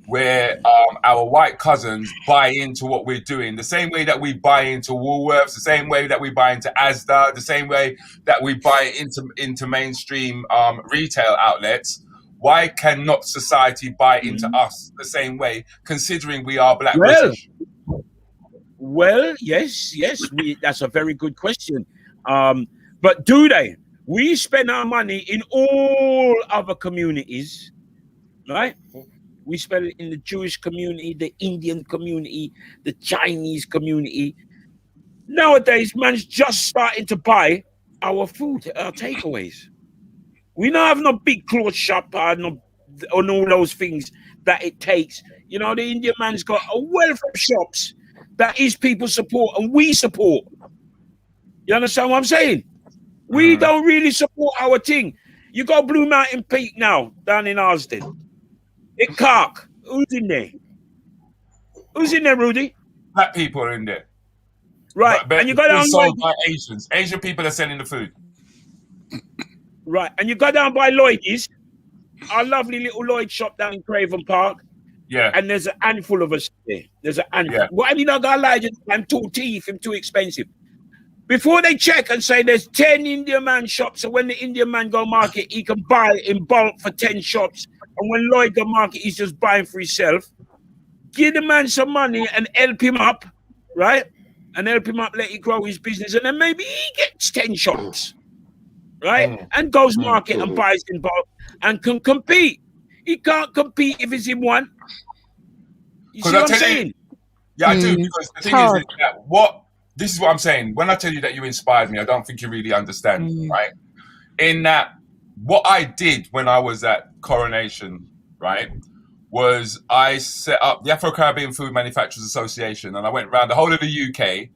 Where our white cousins buy into what we're doing, the same way that we buy into Woolworths, the same way that we buy into Asda, the same way that we buy into mainstream retail outlets. Why cannot society buy into us the same way, considering we are black British? Well, yes, that's a very good question. But do they? We spend our money in all other communities, right? We spend it in the Jewish community, the Indian community, the Chinese community. Nowadays, man's just starting to buy our food, our takeaways. We don't have no big clothes shop on all those things that it takes. You know, the Indian man's got a wealth of shops that his people support and we support. You understand what I'm saying? We don't really support our thing. You got Blue Mountain Peak now, down in Arsden. It Clark. Who's in there? Who's in there, Rudi? Black people are in there. Right. But and you go down sold by Asians. Asian people are selling the food. Right. And you go down by Lloyd's, our lovely little Lloyd shop down in Craven Park. Yeah. And there's a handful of us there. There's a handful. Yeah. Well, I mean, I got like I'm too teeth, I'm too expensive. Before they check and say there's 10 Indian man shops, so when the Indian man go market, he can buy in bulk for 10 shops. And when Lloyd go market, he's just buying for himself. Give the man some money and help him up, right? And help him up, let him grow his business. And then maybe he gets 10 shops, right? And goes market and buys in bulk and can compete. He can't compete if it's in one. You see what I'm saying? Yeah, I do. Because the thing is that this is what I'm saying. When I tell you that you inspired me, I don't think you really understand, right? In that, what I did when I was at Coronation, right, was I set up the Afro-Caribbean Food Manufacturers Association, and I went around the whole of the UK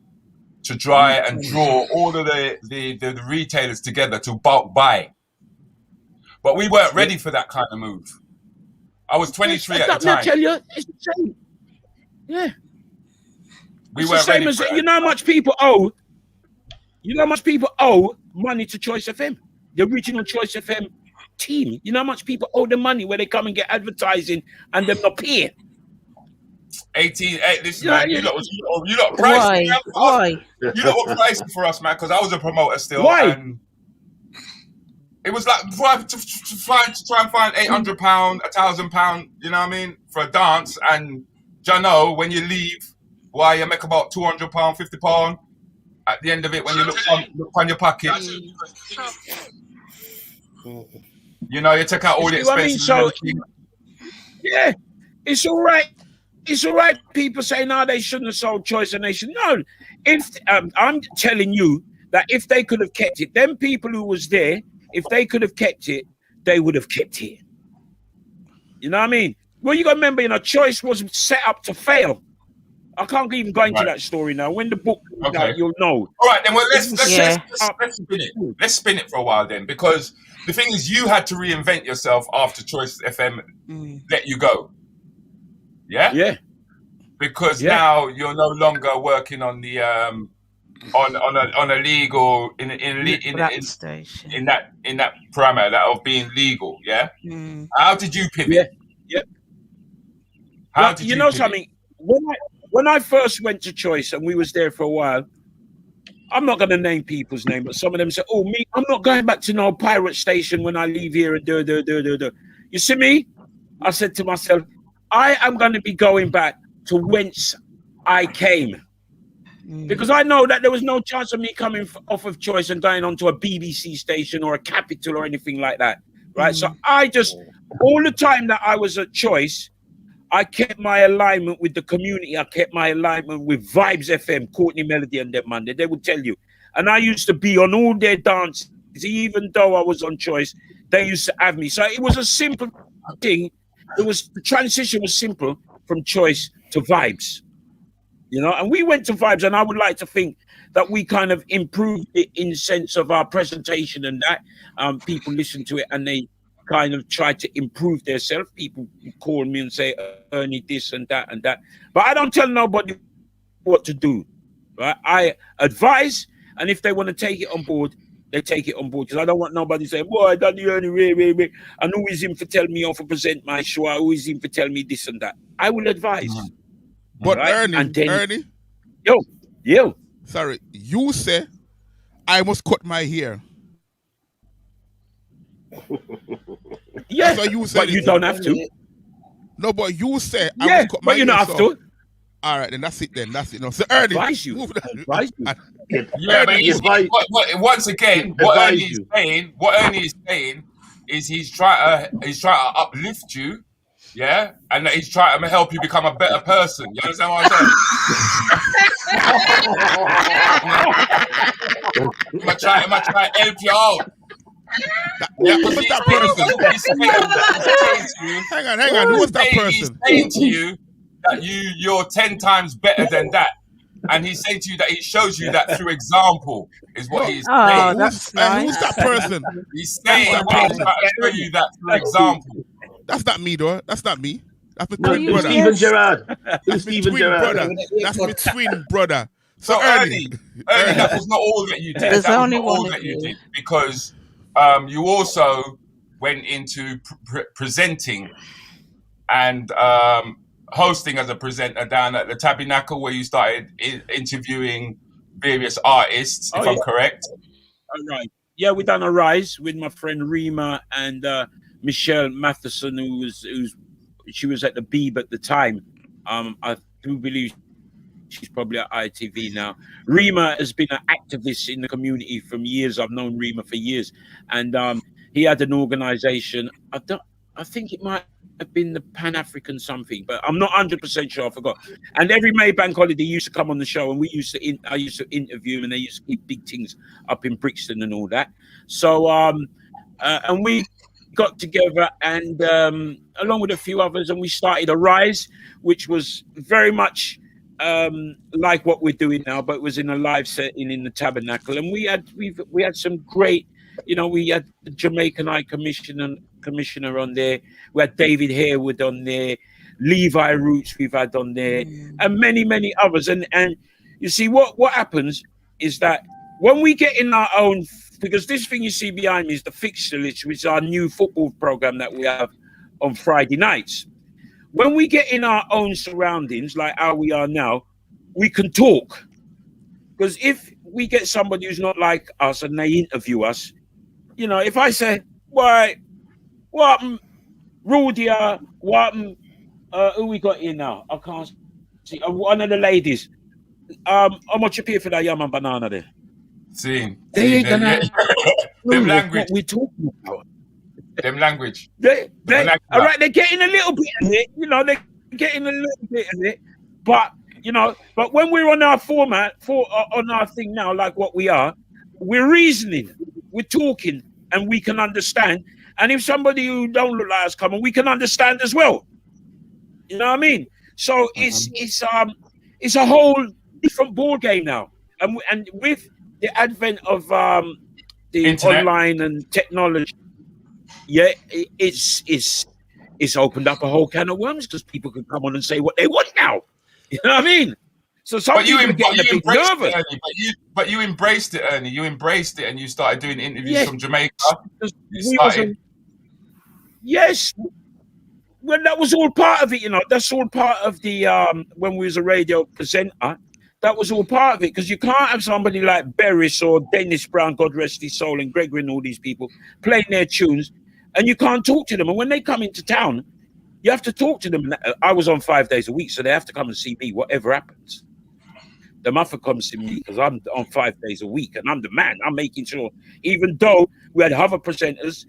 to try and draw all of the retailers together to bulk buy. But we weren't ready for that kind of move. I was 23 at the time. I tell you, it's the same. Yeah. We weren't ready for it. You know how much people owe? You know how much people owe money to Choice FM? The original Choice FM team. You know how much people owe the money where they come and get advertising and they're not paying. 18, listen, man, you lot pricing. Why? You lot were pricing for us, man, because I was a promoter still. Why? And it was like to try and find £800, £1,000, you know what I mean, for a dance. And you know, when you leave, why you make about £200, £50 at the end of it when you look on your pocket. You know, you take out all the expenses. I mean? So, yeah, it's all right. It's all right. People say, no, they shouldn't have sold Choice and Nation. No, if I'm telling you that if they could have kept it, them people who was there, if they could have kept it, they would have kept it. You know what I mean? Well, you got to remember, you know, Choice was set up to fail. I can't even go into that story now. When the book comes out, you'll know. All right, then. Well, let's spin it. Let's spin it for a while then, because the thing is, you had to reinvent yourself after Choice FM let you go. Yeah. Yeah. Because now you're no longer working on the on a legal in that parameter of being legal. Yeah. How did you pivot? Yeah. How did you know pivot? Something? When I first went to Choice and we was there for a while, I'm not going to name people's name, but some of them said, "Oh, me, I'm not going back to no pirate station when I leave here and do." You see me? I said to myself, I am going to be going back to whence I came, because I know that there was no chance of me coming off of Choice and going onto a BBC station or a Capital or anything like that, right? So I just, all the time that I was at Choice, I kept my alignment with the community. I kept my alignment with Vibes FM, Courtney Melody and them, man. They would tell you. And I used to be on all their dances, even though I was on Choice, they used to have me. So it was a simple thing. The transition was simple from Choice to Vibes, you know, and we went to Vibes, and I would like to think that we kind of improved it in the sense of our presentation and that people listened to it and they kind of tried to improve themselves. People call me and say, Ernie, this and that and that. But I don't tell nobody what to do, right? I advise, and if they want to take it on board, they take it on board, because I don't want nobody saying, boy, Daddy Ernie, and who is him for tell me how to present my show? Who is him for tell me this and that? I will advise. But right? Ernie, yo. Sorry, you say I must cut my hair. Yeah, so you but you don't have to. No, but you say I must cut my hair. But you don't have to. All right, then that's it. No, so Ernie, advise you. Yeah, but once again, what Ernie is saying is he's trying to uplift you, yeah, and that he's trying to help you become a better person. You understand what I'm saying? I'm trying to help you out. What's that person? Hang on. What's that person? He's saying to you that you're 10 times better than that. And he's saying to you that he shows you that through example is what he's saying. That's nice. Who's that person? He's saying he's trying to show you that through example. That's not me, though. That's not me. That's my twin brother. Steven Gerrard. Steven Gerrard. That's my twin brother. So Ernie, that was not all that you did. There's that only was not all one that of you you. did, because you also went into presenting and hosting as a presenter down at the Tabernacle, where you started interviewing various artists, if I'm correct. All right. Yeah, we done a rise with my friend Rima and Michelle Matheson, she was at the Beeb at the time. I do believe she's probably at ITV now. Rima has been an activist in the community from years. I've known Rima for years, and he had an organization. I think it might have been the Pan-African something, but I'm not 100% sure. I forgot. And every May bank holiday, he used to come on the show, and I used to interview him, and they used to keep big things up in Brixton and all that. So, and we got together, and along with a few others, and we started a rise, which was very much like what we're doing now, but it was in a live setting in the Tabernacle. And we had some great, we had the Jamaican High Commissioner on there. We had David Harewood on there, Levi Roots we've had on there, and many, many others. And you see, what happens is that when we get in our own because this thing you see behind me is the fixture list, which is our new football program that we have on Friday nights. When we get in our own surroundings, like how we are now, we can talk. Because if we get somebody who's not like us and they interview us, you know, if I say, why, what, Rudi, what, who we got here now? I can't see. One of the ladies. How much you pay for that yam and banana there? See, they ain't gonna them language. What we talking about? Them language. They all right, they're getting a little bit of it, you know, they're getting a little bit of it, but you know, but when we're on our format on our thing now, like what we are, we're reasoning, we're talking, and we can understand. And if somebody who don't look like us come on, we can understand as well. You know what I mean? So it's a whole different ball game now, and with the advent of the Internet. Online and technology, yeah, it's opened up a whole can of worms because people can come on and say what they want now. You know what I mean? So some people are getting a bit nervous. But you embraced it, Ernie. You embraced it, and you started doing interviews from Jamaica. Yes. Well, that was all part of it, you know. That's all part of the when we was a radio presenter. That was all part of it, because you can't have somebody like Beres or Dennis Brown, God rest his soul, and Gregory and all these people playing their tunes, and you can't talk to them. And when they come into town, you have to talk to them. I was on 5 days a week, so they have to come and see me, whatever happens. The mother comes to me because I'm on 5 days a week, and I'm the man. I'm making sure, even though we had other presenters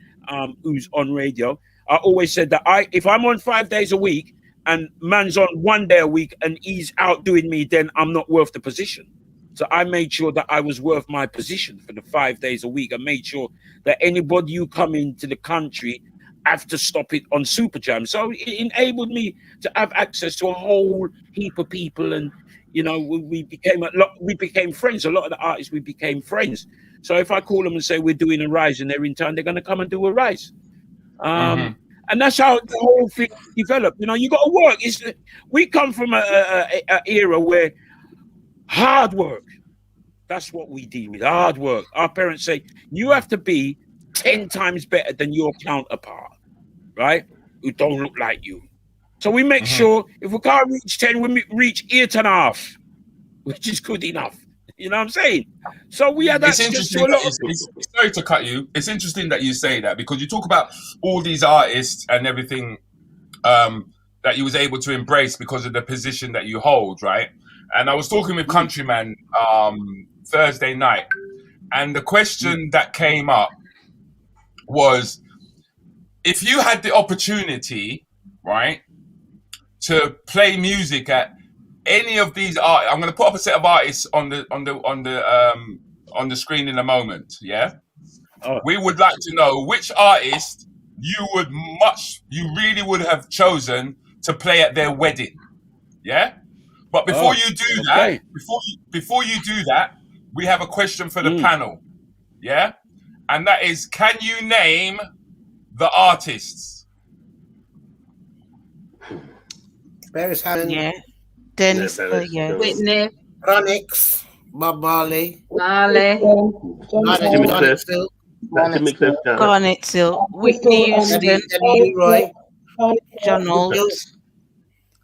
who's on radio, I always said that if I'm on 5 days a week and man's on 1 day a week and he's outdoing me, then I'm not worth the position. So I made sure that I was worth my position for the 5 days a week. I made sure that anybody who come into the country have to stop it on Super Jam. So it enabled me to have access to a whole heap of people, and you know, we became friends. A lot of the artists, we became friends. So if I call them and say we're doing a rise and they're in town, they're going to come and do a rise. And that's how the whole thing developed. You know, you got to work. We come from a era where hard work, that's what we deal with, hard work. Our parents say, you have to be 10 times better than your counterpart, right? Who don't look like you. So we make sure if we can't reach 10, we reach 8.5, which is good enough. You know what I'm saying? So we had access to a lot of people. Sorry to cut you. It's interesting that you say that, because you talk about all these artists and everything that you was able to embrace because of the position that you hold, right? And I was talking with Countryman Thursday night, and the question that came up was, if you had the opportunity, right, to play music at any of these artists, I'm going to put up a set of artists on the screen in a moment. Yeah, we would like to know which artist you really would have chosen to play at their wedding. Yeah, but before you do that, before you do that, we have a question for the panel. Yeah, and that is, can you name the artists? Beres Hammond. Yeah. Dennis, Whitney. Ronix. Bob Marley. Jimmy Cliff. Garnet Silk. Whitney Houston. Roy. John Holmes.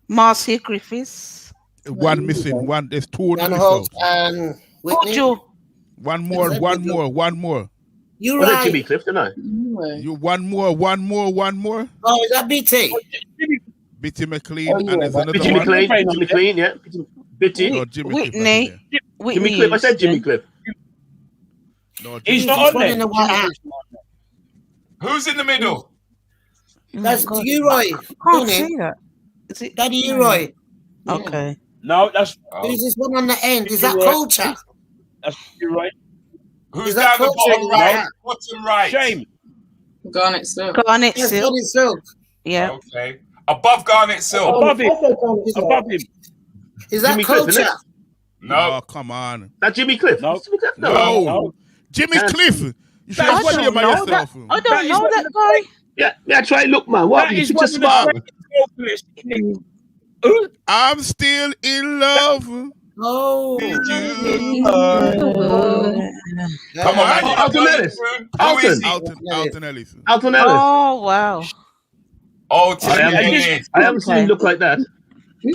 Marcia Griffiths. One missing. One. There's two. John Holmes and Whitney. One more. You right. Jimmy Cliff, didn't I? You one more. Oh, is that BT? Bitty McLean, and there's another Bitty one. Jimmy McLean, yeah. Bitty. No, Jimmy Whitney. Cliff, Jimmy Cliff. I said Jimmy Cliff. No, He's not on there. Who's in the middle? That's U-Roy. Can't see that. Is it Daddy U-Roy. Okay. No, that's Who's this one on the end? Is that Culture? That's U-Roy. Who's down the bottom right? Bottom right. Shame. Garnet Silk. Garnet Yes, Silk. Garnet Silk. Yeah. Okay. Above Garnet Silk. Above him. Is that Jimmy Cliff, Culture? isn't it? No. Oh, come on. That Jimmy Cliff. No. Jimmy Cliff? No. Jimmy Cliff. You should I have don't by know yourself. that. I don't know that guy. Yeah, try look, man. What? That You is should one just of the smile. greatest vocalists in I'm still in love. Oh. Come on, man. Alton Ellis. Who is he? Alton Ellis. Alton Ellis. Oh wow. Alton Ellis. I haven't seen him look like that.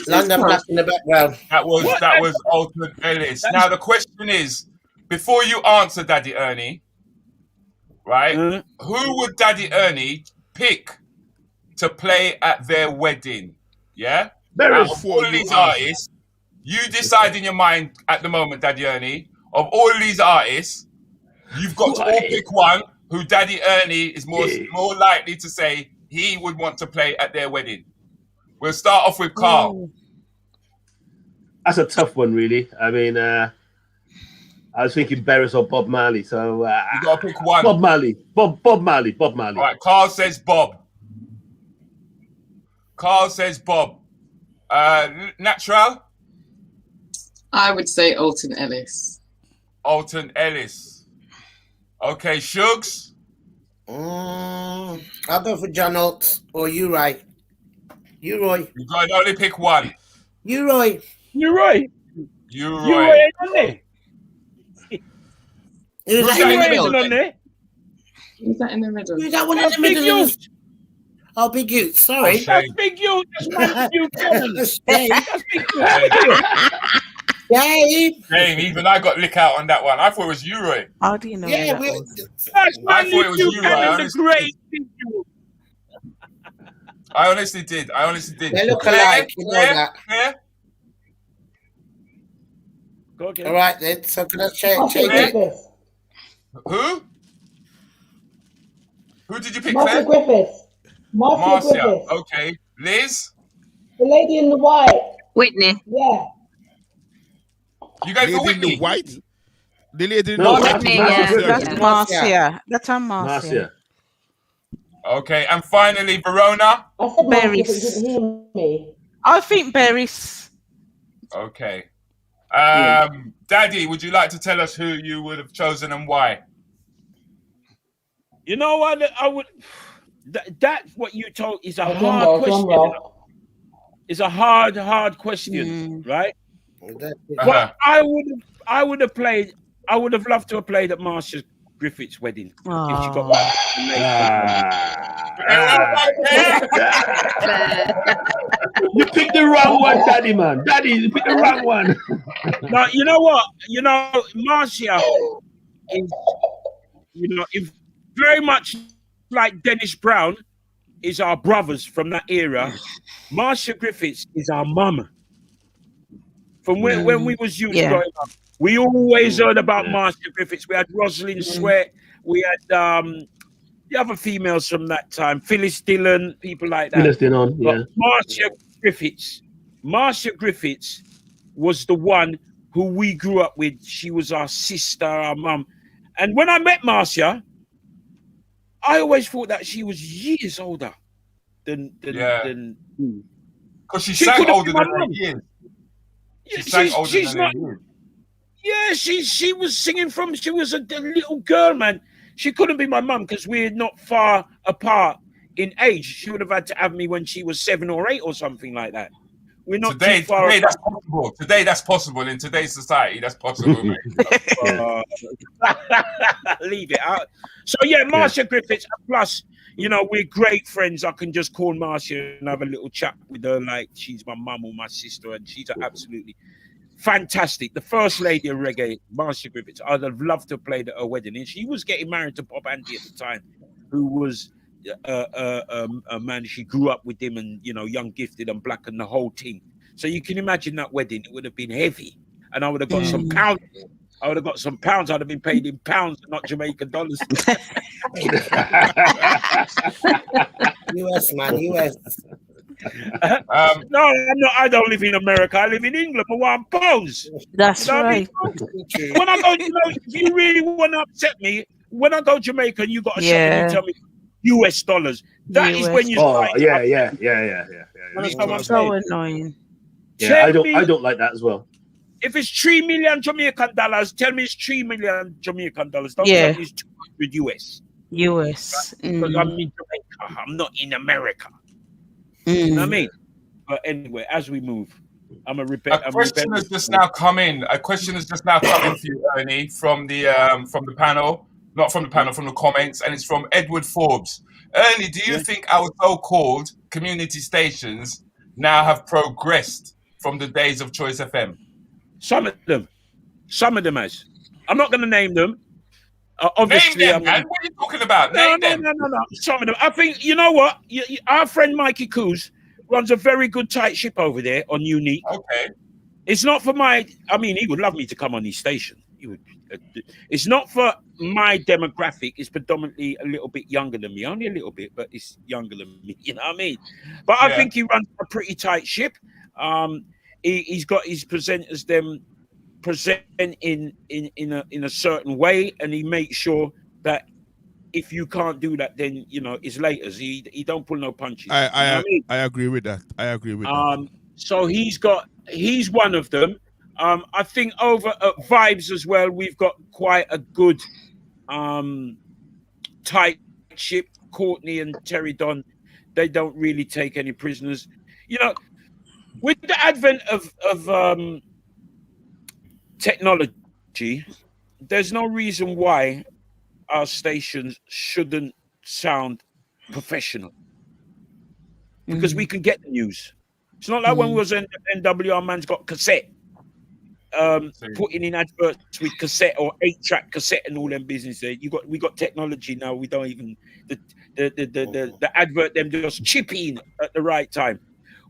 London Black in the background. That was Alton Ellis. Now the question is, before you answer, Daddy Ernie, right? Who would Daddy Ernie pick to play at their wedding? Yeah? Out of all these artists, you decide in your mind at the moment, Daddy Ernie, of all these artists, you've got to all pick one who Daddy Ernie is more likely to say he would want to play at their wedding. We'll start off with Carl. That's a tough one, really. I mean, I was thinking Beres or Bob Marley, so you got to pick one. Bob Marley. Bob Marley. All right, Carl says Bob. Natural? I would say Alton Ellis. Alton Ellis. Okay, Shugs? I'll go for John Oates or Uri. You got to only pick one. Uri. Uri. Who's that in the middle? Who's that in the middle? Who's that one in the middle? Oh, Big Youth. Sorry. That's Big Youth. That's Big Youth. That's Big Youth. Dave, even I got lick out on that one. I thought it was Uri. How do you know? Yeah, I thought it was Uri. I honestly did. They look alike. You know that. Yeah? All right, then. So can I change it? Who? Who did you pick? Marcia Griffiths. Marcia. Okay. Liz? The lady in the white. Whitney. Yeah. You guys for Whitney? The white? The lady in the No, white. Whitney, that's Marcia. That's Marcia. Okay, and finally, Verona? I said Marcia, but you Beres. didn't hear me. I think Beres. Okay. Daddy, would you like to tell us who you would have chosen and why? You know what? I would. That what you told is a hard question. It's a hard question, right? But I would have played. I would have loved to have played at Marcia Griffith's wedding if she got married. You picked the wrong one, Daddy, man. Daddy, you picked the wrong one. No, you know what? You know, Marcia is, if very much like Dennis Brown is our brothers from that era. Marcia Griffiths is our mum. From when we was youth growing up, we always heard about Marcia Griffiths. We had Rosalind Sweat. We had the other females from that time, Phyllis Dillon, people like that. Phyllis Dillon, yeah. Marcia Griffiths was the one who we grew up with. She was our sister, our mum. And when I met Marcia, I always thought that she was years older than because she sang older than her years. She sang older than her years. Yeah, she was singing from. She was a little girl, man. She couldn't be my mum because we're not far apart in age. She would have had to have me when she was 7 or 8 or something like that. We're not too far apart. That's possible. Today, that's possible. In today's society, that's possible, mate. Leave it out. So yeah, Marcia Griffiths. Plus, we're great friends. I can just call Marcia and have a little chat with her like she's my mum or my sister, and she's absolutely fantastic. The first lady of reggae, Marcia Griffiths. I'd have loved to have played at her wedding. And she was getting married to Bob Andy at the time, who was a man. She grew up with him, and young, gifted, and black, and the whole team. So you can imagine that wedding. It would have been heavy, and I would have got some pounds. I'd have been paid in pounds, not Jamaican dollars. US, man, US. No, I'm not. I don't live in America. I live in England. But I'm pounds. That's right. When I go, if you really want to upset me, when I go to Jamaica, and you got a shop and you tell me US dollars. That is when you. Yeah. So annoying. Yeah, I don't like that as well. If it's 3 million Jamaican dollars, tell me it's 3 million Jamaican dollars. Don't tell me it's 200 US. US. Because I'm in Jamaica. I'm not in America. You know what I mean? But anyway, as we move. I'm a rebel. A question has just now come in. A question has just now come in for you, Ernie, from the panel, not from the panel, from the comments, and it's from Edward Forbes. Ernie, do you think our so-called community stations now have progressed from the days of Choice FM? Some of them has. I'm not going to name them. Obviously, name them, man. What are you talking about? No. Some of them. I think, you know what? Our friend Mikey Coos runs a very good tight ship over there on Unique. Okay. It's not for my... I mean, he would love me to come on his station. He would. It's not for my demographic. It's predominantly a little bit younger than me. Only a little bit, but it's younger than me. You know what I mean? But I think he runs a pretty tight ship. He's got his presenters them present in a certain way, and he makes sure that if you can't do that, then it's laters. He don't pull no punches. I agree with that. So he's one of them. I think over at Vibes as well, we've got quite a good tight ship. Courtney and Terry Don, they don't really take any prisoners. With the advent of technology, there's no reason why our stations shouldn't sound professional, because we can get the news. It's not like when we was in NW, our man's got cassette, putting in adverts with cassette or 8-track cassette and all them business there. We got technology now. We don't even the advert them just chip in at the right time.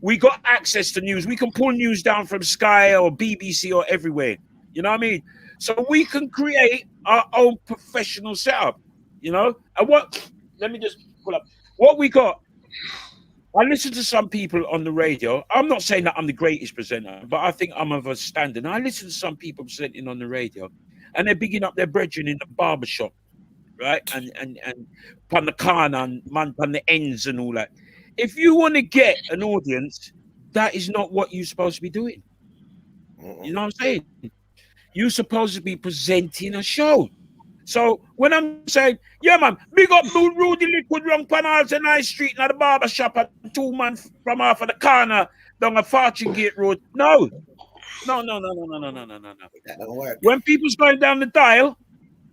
We got access to news. We can pull news down from Sky or BBC or everywhere. You know what I mean? So we can create our own professional setup, And let me just pull up what we got. I listen to some people on the radio. I'm not saying that I'm the greatest presenter, but I think I'm of a standard. I listen to some people presenting on the radio, and they're bigging up their brethren in the barbershop, right? And pun the corner and man pun the ends and all that. If you want to get an audience, that is not what you're supposed to be doing. You know what I'm saying? You're supposed to be presenting a show. So when I'm saying, yeah, man, big up Rudi Lickwood wrong panels and High Street and the barber shop and 2 man from off of the corner down a Fortune Gate Road. No. That don't work. When people's going down the dial,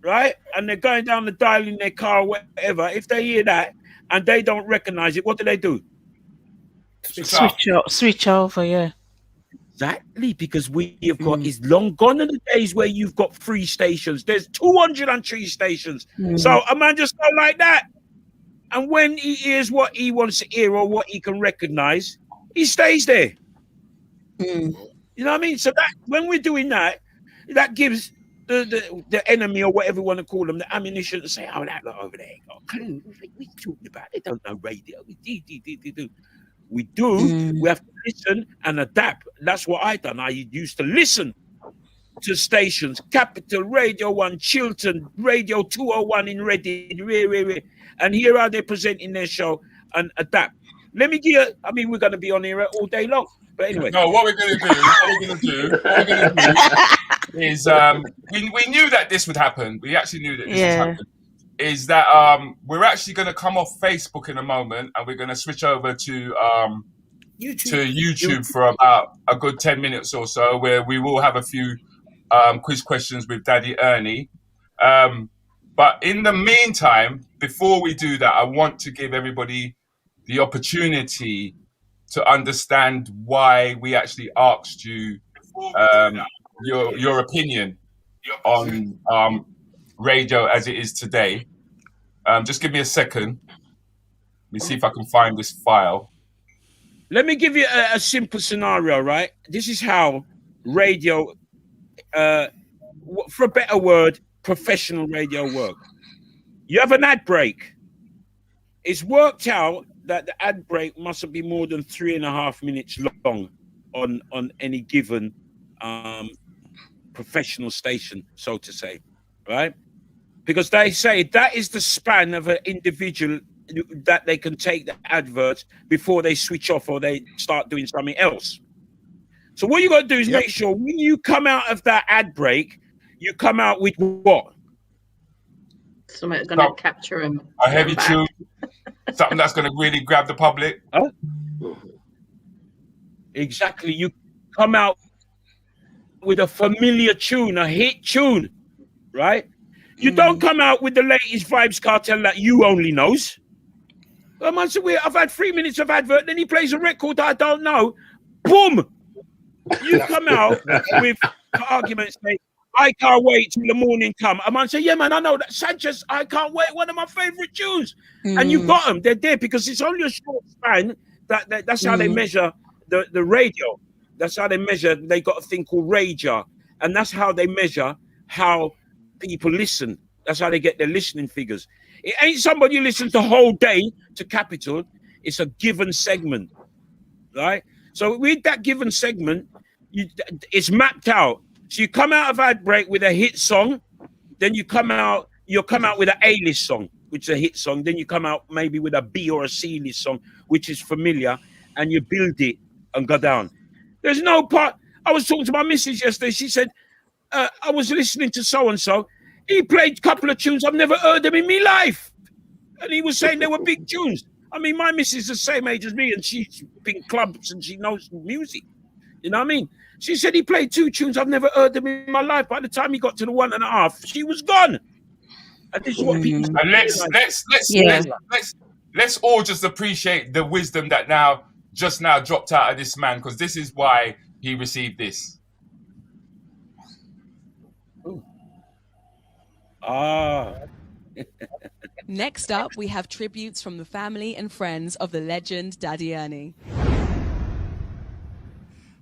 right, and they're going down the dial in their car or whatever, if they hear that and they don't recognize it, what do? Switch over, yeah. Exactly, because we have got is long gone are the days where you've got 3 stations. There's 203 stations. So a man just go like that. And when he hears what he wants to hear or what he can recognize, he stays there. You know what I mean? So that when we're doing that, that gives the enemy or whatever you want to call them the ammunition to say, oh, that lot over there ain't got a clue. What are you talking about? They don't know radio. We do. We have to listen and adapt. That's what I done. I used to listen to stations, Capital, Radio 1, Chiltern, Radio 201 in Reading, and here are they presenting their show and adapt. Let me give you, we're going to be on here all day long. But anyway. No, what we're going to do is we knew that this would happen. We actually knew that this would happen. Is that we're actually going to come off Facebook in a moment, and we're going to switch over to YouTube for about a good 10 minutes or so, where we will have a few quiz questions with Daddy Ernie. But in the meantime, before we do that, I want to give everybody the opportunity to understand why we actually asked you your opinion on radio as it is today. Just give me a second. Let me see if I can find this file. Let me give you a simple scenario, right? This is how radio, for a better word, professional radio work. You have an ad break. It's worked out that the ad break mustn't be more than 3.5 minutes long on any given professional station, so to say, right? Because they say that is the span of an individual that they can take the adverts before they switch off or they start doing something else. So what you got to do is make sure when you come out of that ad break, you come out with what? Something going to capture him. A heavy tune. Something that's going to really grab the public. Exactly. come out with a familiar tune, a hit tune, right? You don't come out with the latest Vibes Cartel that you only knows. I've had 3 minutes of advert, then he plays a record I don't know. Boom! You come out with arguments like, I can't wait till the morning come. I might say, yeah, man, I know that Sanchez, I can't wait, one of my favorite tunes. And you got them, they're there because it's only a short span. That's how they measure the radio. That's how they measure, they got a thing called Rager. And that's how they measure how people listen. That's how they get their listening figures. It ain't somebody who listens the whole day to Capital. It's a given segment, right? So with that given segment, it's mapped out. So you come out of ad break with a hit song, then you'll come out with an A-list song, which is a hit song. Then you come out maybe with a B or a C-list song, which is familiar, and you build it and go down. There's no part. I was talking to my missus yesterday. She said, I was listening to so-and-so. He played a couple of tunes. I've never heard them in my life. And he was saying they were big tunes. I mean, my missus is the same age as me, and she's been clubs and she knows music. You know what I mean? She said he played 2 tunes. I've never heard them in my life. By the time he got to the 1.5, she was gone. And this is what people say. And let's all just appreciate the wisdom that just now dropped out of this man, because this is why he received this. Next up, we have tributes from the family and friends of the legend Daddy Ernie.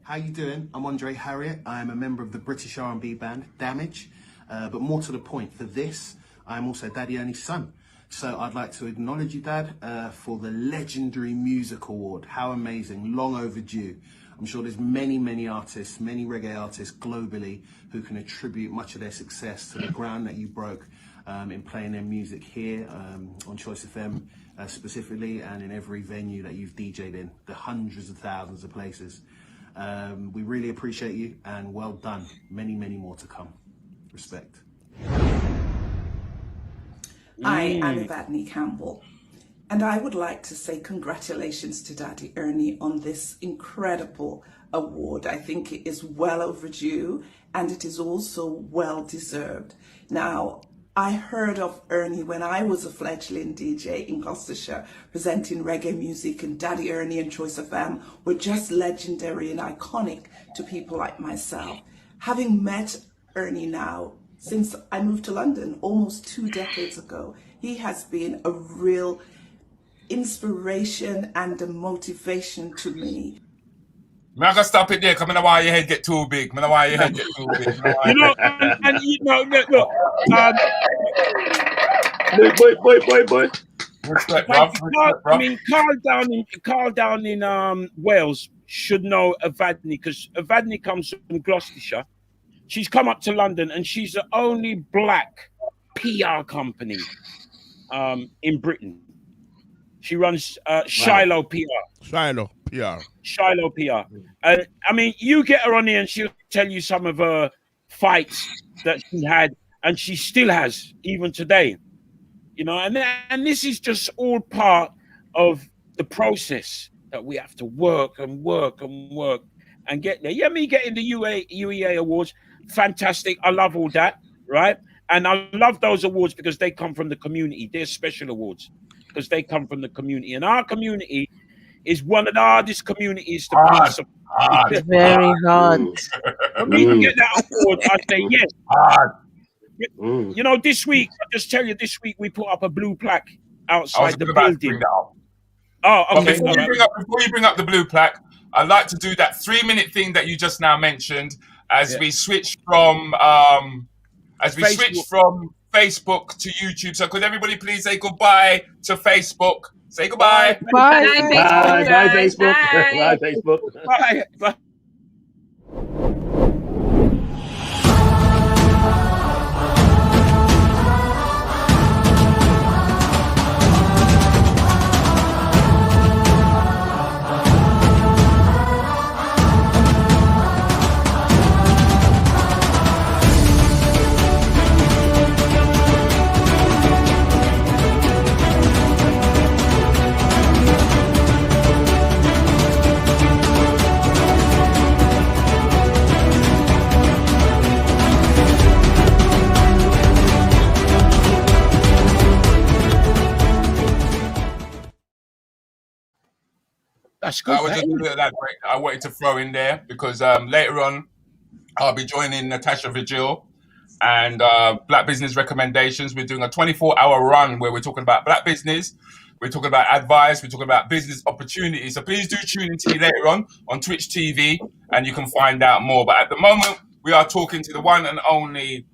How you doing? I'm Andre Harriott. I am a member of the British R&B band Damage. But more to the point, for this, I am also Daddy Ernie's son. So I'd like to acknowledge you, Dad, for the Legendary Music Award. How amazing, long overdue. I'm sure there's many artists, many reggae artists globally who can attribute much of their success to the ground that you broke in playing their music here on Choice FM specifically, and in every venue that you've DJ'd in, the hundreds of thousands of places. We really appreciate you, and well done. Many more to come. Respect. I am Evadne Campbell, and I would like to say congratulations to Daddy Ernie on this incredible award. I think it is well overdue, and it is also well deserved. Now, I heard of Ernie when I was a fledgling DJ in Gloucestershire, presenting reggae music, and Daddy Ernie and Choice FM were just legendary and iconic to people like myself. Having met Ernie now, since I moved to London almost 2 decades ago, he has been a real inspiration and a motivation to me. I'm going to stop it there, because I don't want your head get too big. I don't want your head get too big. Boy. Respect, I mean, Carl down in Wales should know Evadne, because Evadne comes from Gloucestershire. She's come up to London, and she's the only black PR company in Britain. She runs Shiloh PR. Shiloh PR. And I mean, you get her on here and she'll tell you some of her fights that she had, and she still has, even today. You know, and this is just all part of the process that we have to work and get there. Yeah, me getting the UEA awards, fantastic. I love all that, right? And I love those awards because they come from the community. They're special awards because they come from the community. And our community is one of the hardest communities to please. Very hard. For me to get that award, I say yes. You know, this week, I'll just tell you, this week we put up a blue plaque outside the building. Oh, okay. Before you bring up the blue plaque, I'd like to do that 3-minute thing that you just now mentioned as we switch from Facebook to YouTube. So could everybody please say goodbye to Facebook? Say goodbye. Bye, Facebook. Bye, Facebook. Bye. That's good. That was just a little that break I wanted to throw in there because later on I'll be joining Natasha Vigil and Black Business Recommendations. We're doing a 24-hour run where we're talking about Black business, we're talking about advice, we're talking about business opportunities. So please do tune into me later on Twitch TV and you can find out more. But at the moment, we are talking to the one and only,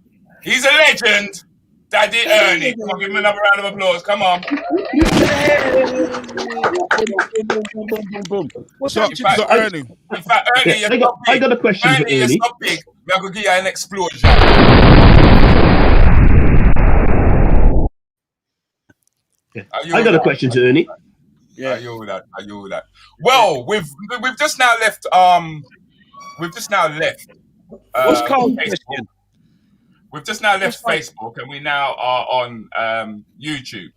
he's a legend, Daddy Ernie. Come on, give him another round of applause. Come on. So Ernie. In fact, Ernie, Yeah, I got a question for Ernie, you're Ernie. so big. We're going to give you an explosion. I got a question to Ernie. Yeah, you all that. Well, we've just now left. What's called Facebook. We've just now left Facebook, and we now are on YouTube,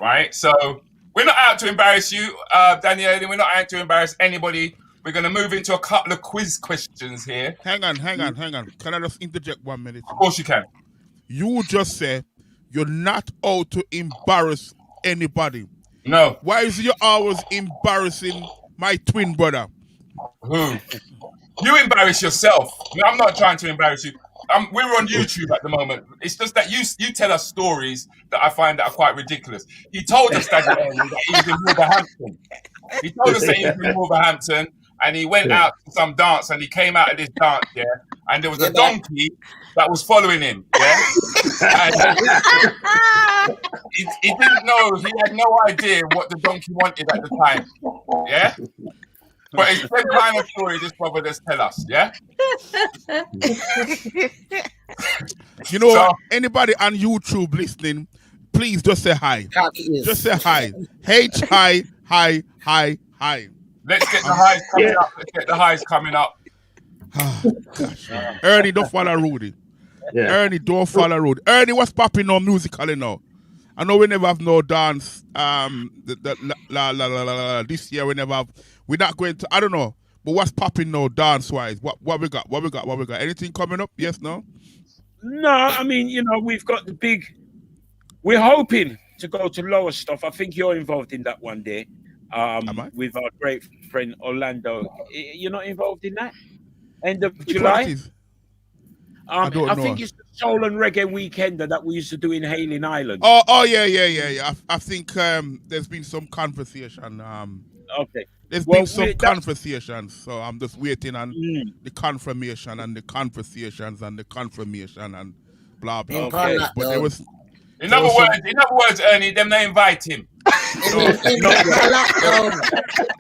right? So we're not out to embarrass you, Danielle. We're not out to embarrass anybody. We're going to move into a couple of quiz questions here. Hang on. Can I just interject 1 minute? Of course you can. You just said you're not out to embarrass anybody. No. Why is you always embarrassing my twin brother? Who? You embarrass yourself. No, I'm not trying to embarrass you. We're on YouTube at the moment. It's just that you tell us stories that I find that are quite ridiculous. He told us that he was in Wolverhampton. He told us that he was in Wolverhampton and he went out to some dance and he came out of this dance, and there was a donkey that was following him, and he didn't know, he had no idea what the donkey wanted at the time, But it's the kind of story this brother just tell us, You know, anybody on YouTube listening, please just say hi. Just say hi. Hi. Let's get the highs coming up. Let's get the highs coming up. Gosh. Ernie, don't follow Rudi. Yeah. Ernie, don't follow Rudi. Ernie, what's popping now musically now? I know we never have no dance. This year we never have. We're not going to. I don't know. But what's popping now dance wise? What we got? Anything coming up? Yes, no. No, I mean, we've got the big. We're hoping to go to lower stuff. I think you're involved in that one day. With our great friend Orlando. You're not involved in that? End of July? I think it's the Soul and Reggae Weekender that we used to do in Hailing Island. Oh, yeah. I think there's been some conversation. Okay. There's been some conversations, so I'm just waiting on the confirmation and the conversations and the confirmation and blah blah. Okay. But there was. In other words, Ernie, them they invite him.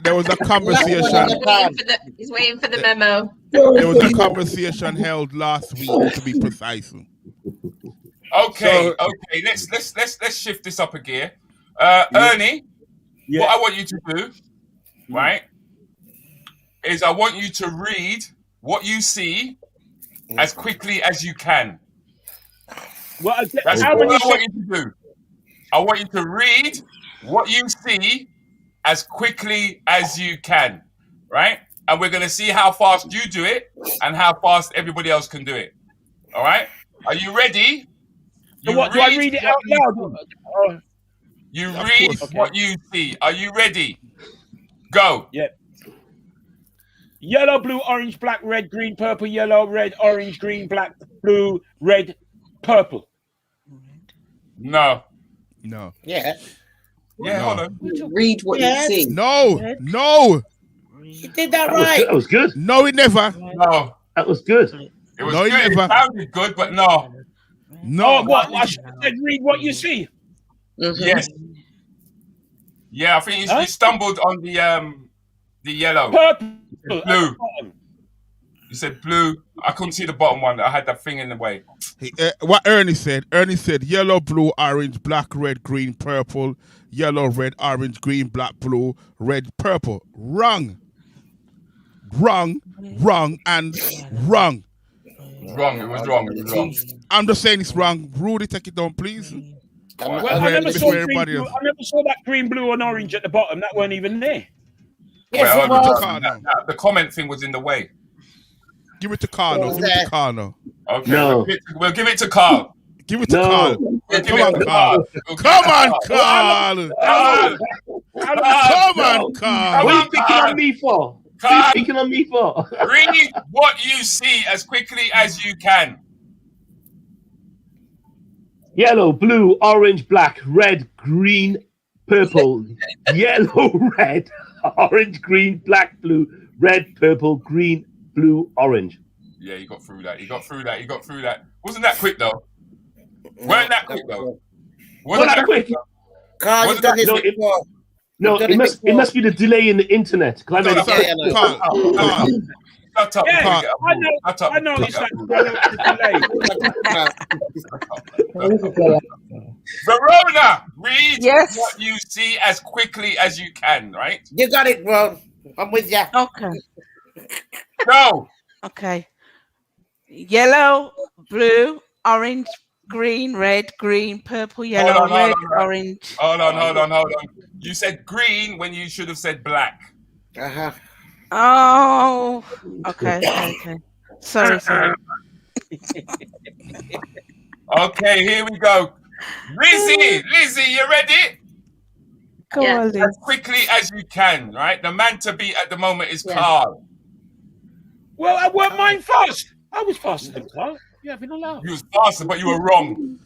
There was a conversation. He's waiting for the memo. There was a conversation held last week, to be precise. Okay. Let's shift this up a gear. Ernie, what I want you to do, right, is I want you to read what you see as quickly as you can. Well, that's what I want you to do. I want you to read what you see as quickly as you can, right? And we're going to see how fast you do it and how fast everybody else can do it. All right? Are you ready? Do I read it out loud? You read what you see. Are you ready? Go. Yep. Yellow, blue, orange, black, red, green, purple, yellow, red, orange, green, black, blue, red, purple. No. Yeah. Hold on. Read what you see. No. You did that right. That was good. No, it never. No. That was good. It was good. It sounded good, but no. No. What? I should have said read what you see. Mm-hmm. Yes. Yeah, I think you stumbled on the yellow. Purple. Blue. You said blue. I couldn't see the bottom one. I had that thing in the way. What Ernie said yellow, blue, orange, black, red, green, purple, yellow, red, orange, green, black, blue, red, purple. Wrong, and wrong. Wrong. It was wrong. I'm just saying it's wrong. Rudy, take it down, please. Well, I never saw that green, blue, and orange at the bottom. That weren't even there. Yes, the comment thing was in the way. Give it to Carlo. Okay, No. we'll give it to Carl. Give it to Carl. Come on, Carl. Come on, Carl. Come on, Carl. What are you picking on me for? What are you picking on me for? Read what you see as quickly as you can. Yellow, blue, orange, black, red, green, purple. Yellow, red, orange, green, black, blue, red, purple, green, blue, orange. Yeah, you got through that. You got through that. Wasn't that quick though? Weren't that quick though? Wasn't that quick? Carl, you've done this before. No, it must be the delay in the internet. I know it's like Verona, read what you see as quickly as you can, right? You got it, bro. I'm with you. Okay. Go. Okay. Yellow, blue, orange, green, red, green, purple, yellow, red, orange. Hold on. You said green when you should have said black. Uh-huh. Oh, okay. Sorry. Okay, here we go. Lizzie, you ready? Go on, Liz. As quickly as you can, right? The man to beat at the moment is Carl. Well, I weren't mine fast. I was faster than Carl. You haven't allowed. You was faster, but you were wrong.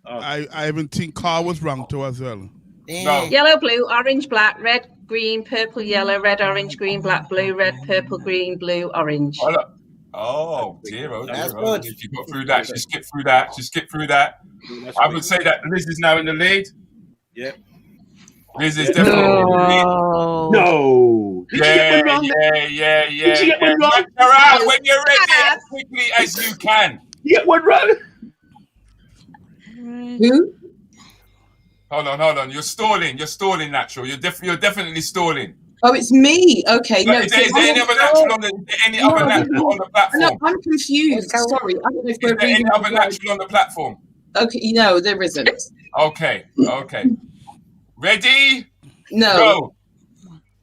I even think Carl was wrong too as well. No. Yellow, blue, orange, black, red, green, purple, yellow, red, orange, green, black, blue, red, purple, green, blue, orange. Oh dear. That's good. She got through that. She skipped through that. I would say that Liz is now in the lead. Yeah. Liz is definitely in the lead. No. Did you get one wrong? Yeah. Did you get one wrong? Knock her out when you're ready as quickly as you can. You get one wrong. Who? Hold on. You're stalling, Natural. You're definitely stalling. Oh, it's me. Okay. No, Is there any other natural on the platform? No, I'm confused. Sorry. I don't know if Is there any other natural on the platform? Okay, no, there isn't. Okay. Ready? No. Go.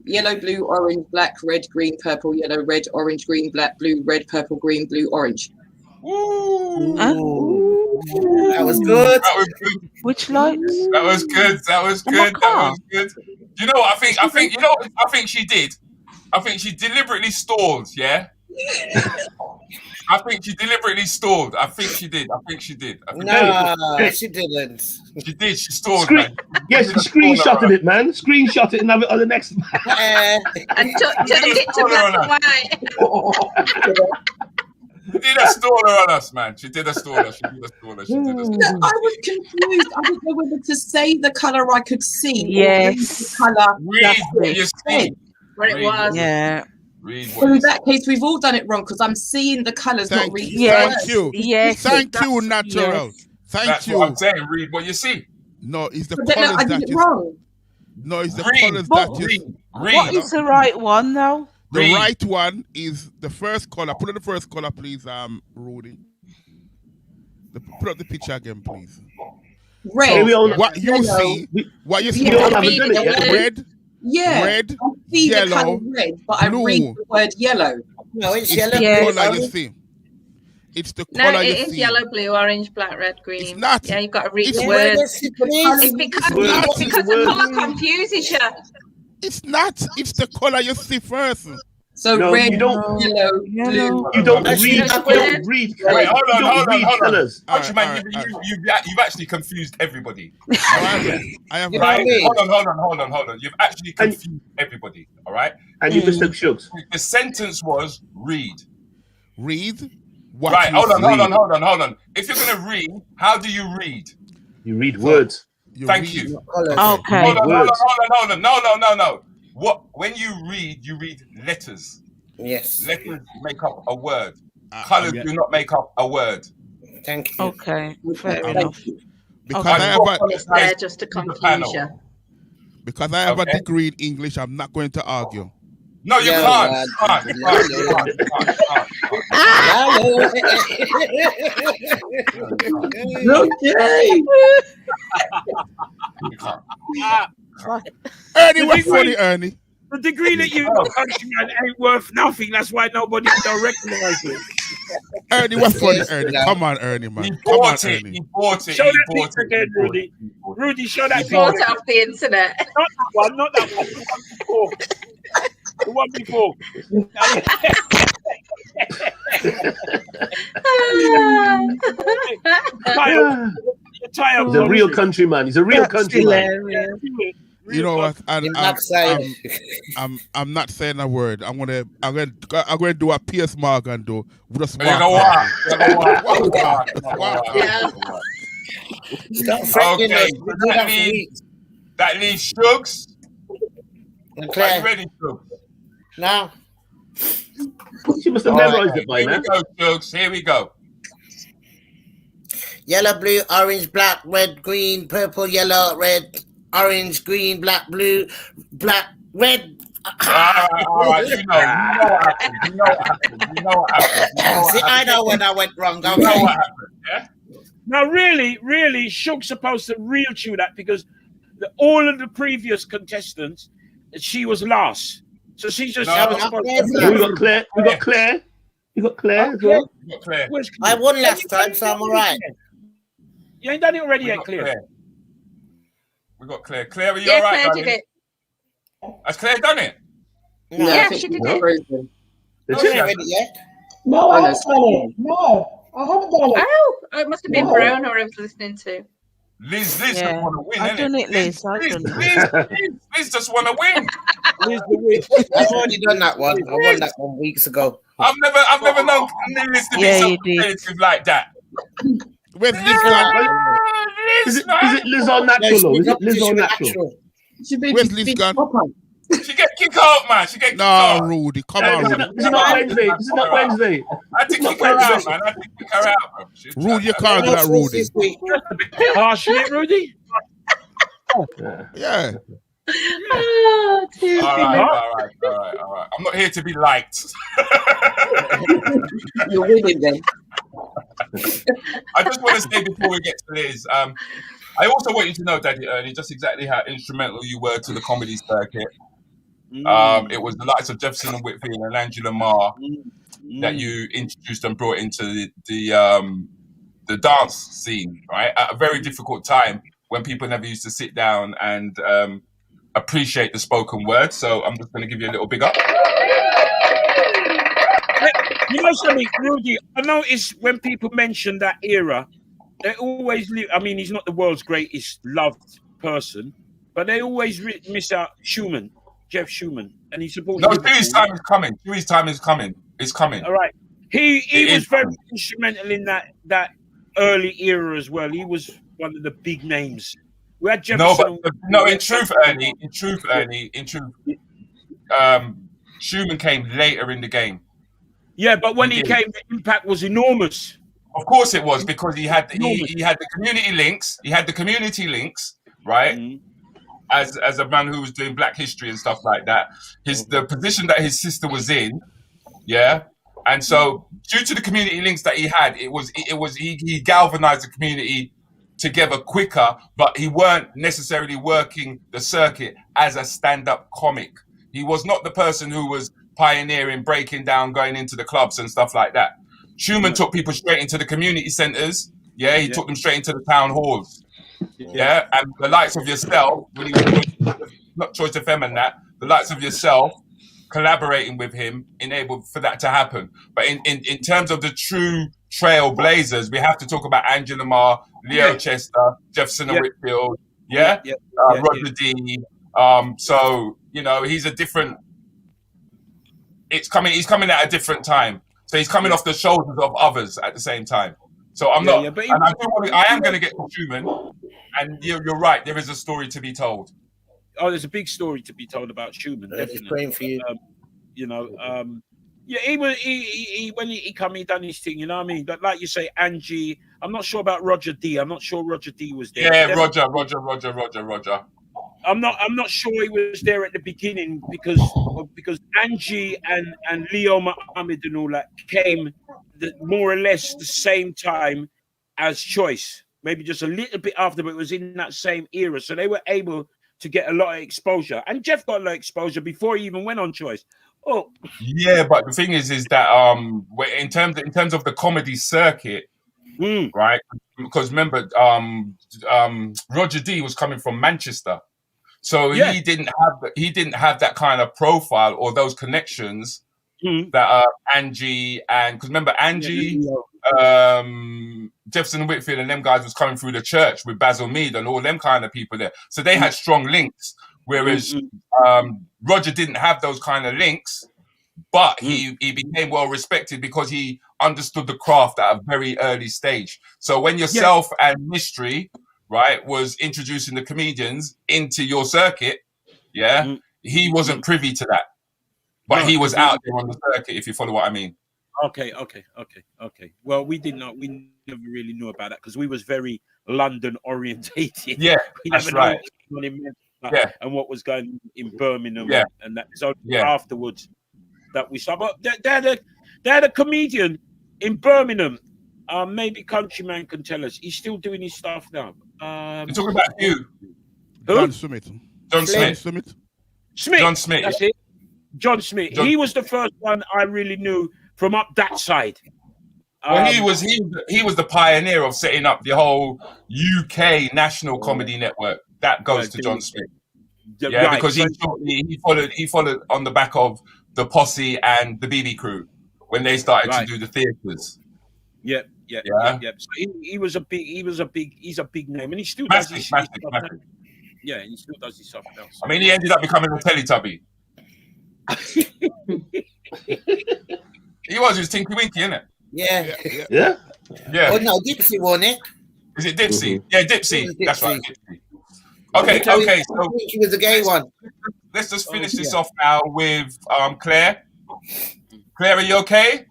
Yellow, blue, orange, black, red, green, purple, yellow, red, orange, green, black, blue, red, purple, green, blue, orange. Ooh. That was good. Which lights? That was good. You know what I think she did? I think she deliberately stalled, yeah? I think she deliberately stalled. I think she did. No, she didn't. She did. She stalled, man. Yes, screenshotted it, man. Screenshot it and have it on the next man. And took it to black and white. She did a staller on us, man. She did a staller. No, I was confused. I didn't know whether to say the colour I could see. Yes. Or the colour. Read what you see. What it was. Yeah. So in that case, we've all done it wrong because I'm seeing the colours, not reading the words. Thank you. Yes. Thank you, Natural. Yes. That's what I'm saying. Read what you see. No, it's the But then colours I did that it wrong. No, it's the colours that you. What is the right one, though? The right one is the first color. Put up the first color, please, Rudi. Put up the picture again, please. Red. What you see, red. Yeah, red, I see yellow, the colour red, but blue. I read the word yellow. No, it's It's yellow. the color you see. It's the No, color it you is see. yellow, blue, orange, black, red, green. It's not. Yeah, you've got to read It's the red. words. It's because the colour confuses you. It's not. It's the color you see first. So No, red, you don't- yellow, blue. You don't read. Wait, hold on. Colours. All right, Man, all right. you've actually confused everybody. I have Right? Hold on. You've actually confused everybody. All right. And you mistook Shugs. The sentence was read. Read. What Right. you Hold see. on. If you're gonna read, how do you read? You read words. Thank you. Okay. Hold on. No. What? When you read letters. Yes. Letters make up a word. Colours do not make up a word. Thank you. Okay. Fair enough. Because Okay. I have It's there just to confuse you. because I have a degree in English, I'm not going to argue. No, you can't. Ernie, what's funny, Ernie? The degree that you got, countryman, ain't worth nothing. That's why nobody don't recognize it. Ernie, what's funny, Ernie? Come on, Ernie, man. He Come on, bought it. Ernie. He bought it. Show He that bought picture it. again, Rudy. Rudy, show that He picture. bought it off the internet. Not that one, not that one. The one before. The one before. He's a real countryman. He's a real countryman. You know what? I'm not saying a word. I'm gonna do what Piers Morgan do. Just walk on. Okay, that leaves Shugs. Are you ready, Shugs? No. She must have memorized it by now. Here we go, Shugs. Here we go. Yellow, blue, orange, black, red, green, purple, yellow, red, orange, green, black, blue, black, red. All right, you know what happened. See, I know when I went wrong. You know what happened, yeah? Now, really, Shug's supposed to reel chew that because all of the previous contestants, she was last. So she's just... We got Claire. We got Claire. You got Claire as well. I won last time, so I'm all right. You ain't done it already yet, Claire. We got Claire. Claire, are you all right, Claire did darling? it. Has Claire done it? No, Yeah, she did it. No, she haven't yet. No, I haven't done it. No, I haven't done it. Oh, it must have been Brown or I was listening to. Liz just want to win, I've done it, Liz. I've done it. Liz just want to win. I've already done that one. I won that one weeks ago. I've never known Liz to be so competitive like that. Where's Liz? Is it Liz on natural? Is it Liz on natural? Where's Liz gone? She get kicked out, man. She get kicked out. No, Rudi, come on, Rudi. Is it not Wednesday? Is it not Wednesday? I had to kick her out, man. I had to kick her out. Rudi, you can't do that, Rudi. Harsh, isn't it, Rudy? Yeah. All right. I'm not here to be liked. You're winning then. I just want to say before we get to Liz, I also want you to know, Daddy Ernie, just exactly how instrumental you were to the comedy circuit. It was the likes of Jefferson and Whitfield and Angela Marr that you introduced and brought into the dance scene, right? At a very difficult time when people never used to sit down and appreciate the spoken word. So I'm just going to give you a little big up. You know something, Rudy? I noticed when people mention that era, they always I mean, he's not the world's greatest loved person, but they always miss out Jeff Schumann, and he's supposed. No, Dewey's time is coming. Dewey's time is coming. It's coming. All right, he was very instrumental in that early era as well. He was one of the big names. We had Jefferson. In truth, Ernie, Schumann came later in the game. Yeah, but when he came, the impact was enormous. Of course it was, because he had the community links. He had the community links, right? Mm-hmm. As a man who was doing Black history and stuff like that. The position that his sister was in, yeah. And so due to the community links that he had, he galvanized the community together quicker, but he weren't necessarily working the circuit as a stand-up comic. He was not the person who was pioneering, breaking down, going into the clubs and stuff like that. Schumann took people straight into the community centers. Yeah, he took them straight into the town halls. Yeah, and the likes of yourself, when he was not Choice FM and that, the likes of yourself collaborating with him enabled for that to happen. But in terms of the true trailblazers, we have to talk about Angela Marr, Leo Chester, Jefferson and Whitfield, Roger D. So, you know, he's a different... He's coming at a different time. So he's coming off the shoulders of others at the same time. So I'm not... but I am going to get to Schumann. And you're right, there is a story to be told. Oh, there's a big story to be told about Schumann. Definitely. Praying for you. He when he come, he done his thing. You know what I mean? But like you say, Angie. I'm not sure about Roger D. I'm not sure Roger D was there. Yeah, Roger. I'm not sure he was there at the beginning because Angie and Leo Muhammad and all that came more or less the same time as Choice. Maybe just a little bit after, but it was in that same era. So they were able to get a lot of exposure. And Jeff got a lot of exposure before he even went on Choice. Oh, yeah, but the thing is that in terms of the comedy circuit, right? Because remember, Roger D was coming from Manchester, so he didn't have that kind of profile or those connections that Angie and because remember Angie, Jefferson Whitfield and them guys was coming through the church with Basil Mead and all them kind of people there, so they had strong links. Whereas Roger didn't have those kind of links, but he became well respected because he understood the craft at a very early stage. So when yourself and Mystery, right, was introducing the comedians into your circuit, he wasn't privy to that, but he was out there on the circuit. If you follow what I mean. Okay. Well, we didn't know. We never really knew about that because we was very London orientated. Yeah, we that's never right. And what was going on in Birmingham and that. So afterwards that we saw. But they had a comedian in Birmingham. Maybe Countryman can tell us. He's still doing his stuff now. You're talking about you? John Smith. John Smith. John Smith. That's it. John Smith. He was the first one I really knew from up that side. Well, he was the pioneer of setting up the whole UK national comedy network. That goes to John Smith. Yeah, because he followed on the back of the Posse and the BB Crew when they started to do the theatres. Yep. So he's a big name, and he still does his stuff. Yeah, he still does his stuff now. So. I mean, he ended up becoming a Teletubby. He was Tinky Winky, isn't it? Yeah. Oh no, Dipsy won it. Is it Dipsy? Yeah, Dipsy. That's right, Dipsy. Okay. So she was a gay one. Let's just finish this off now with Claire. Claire, are you okay?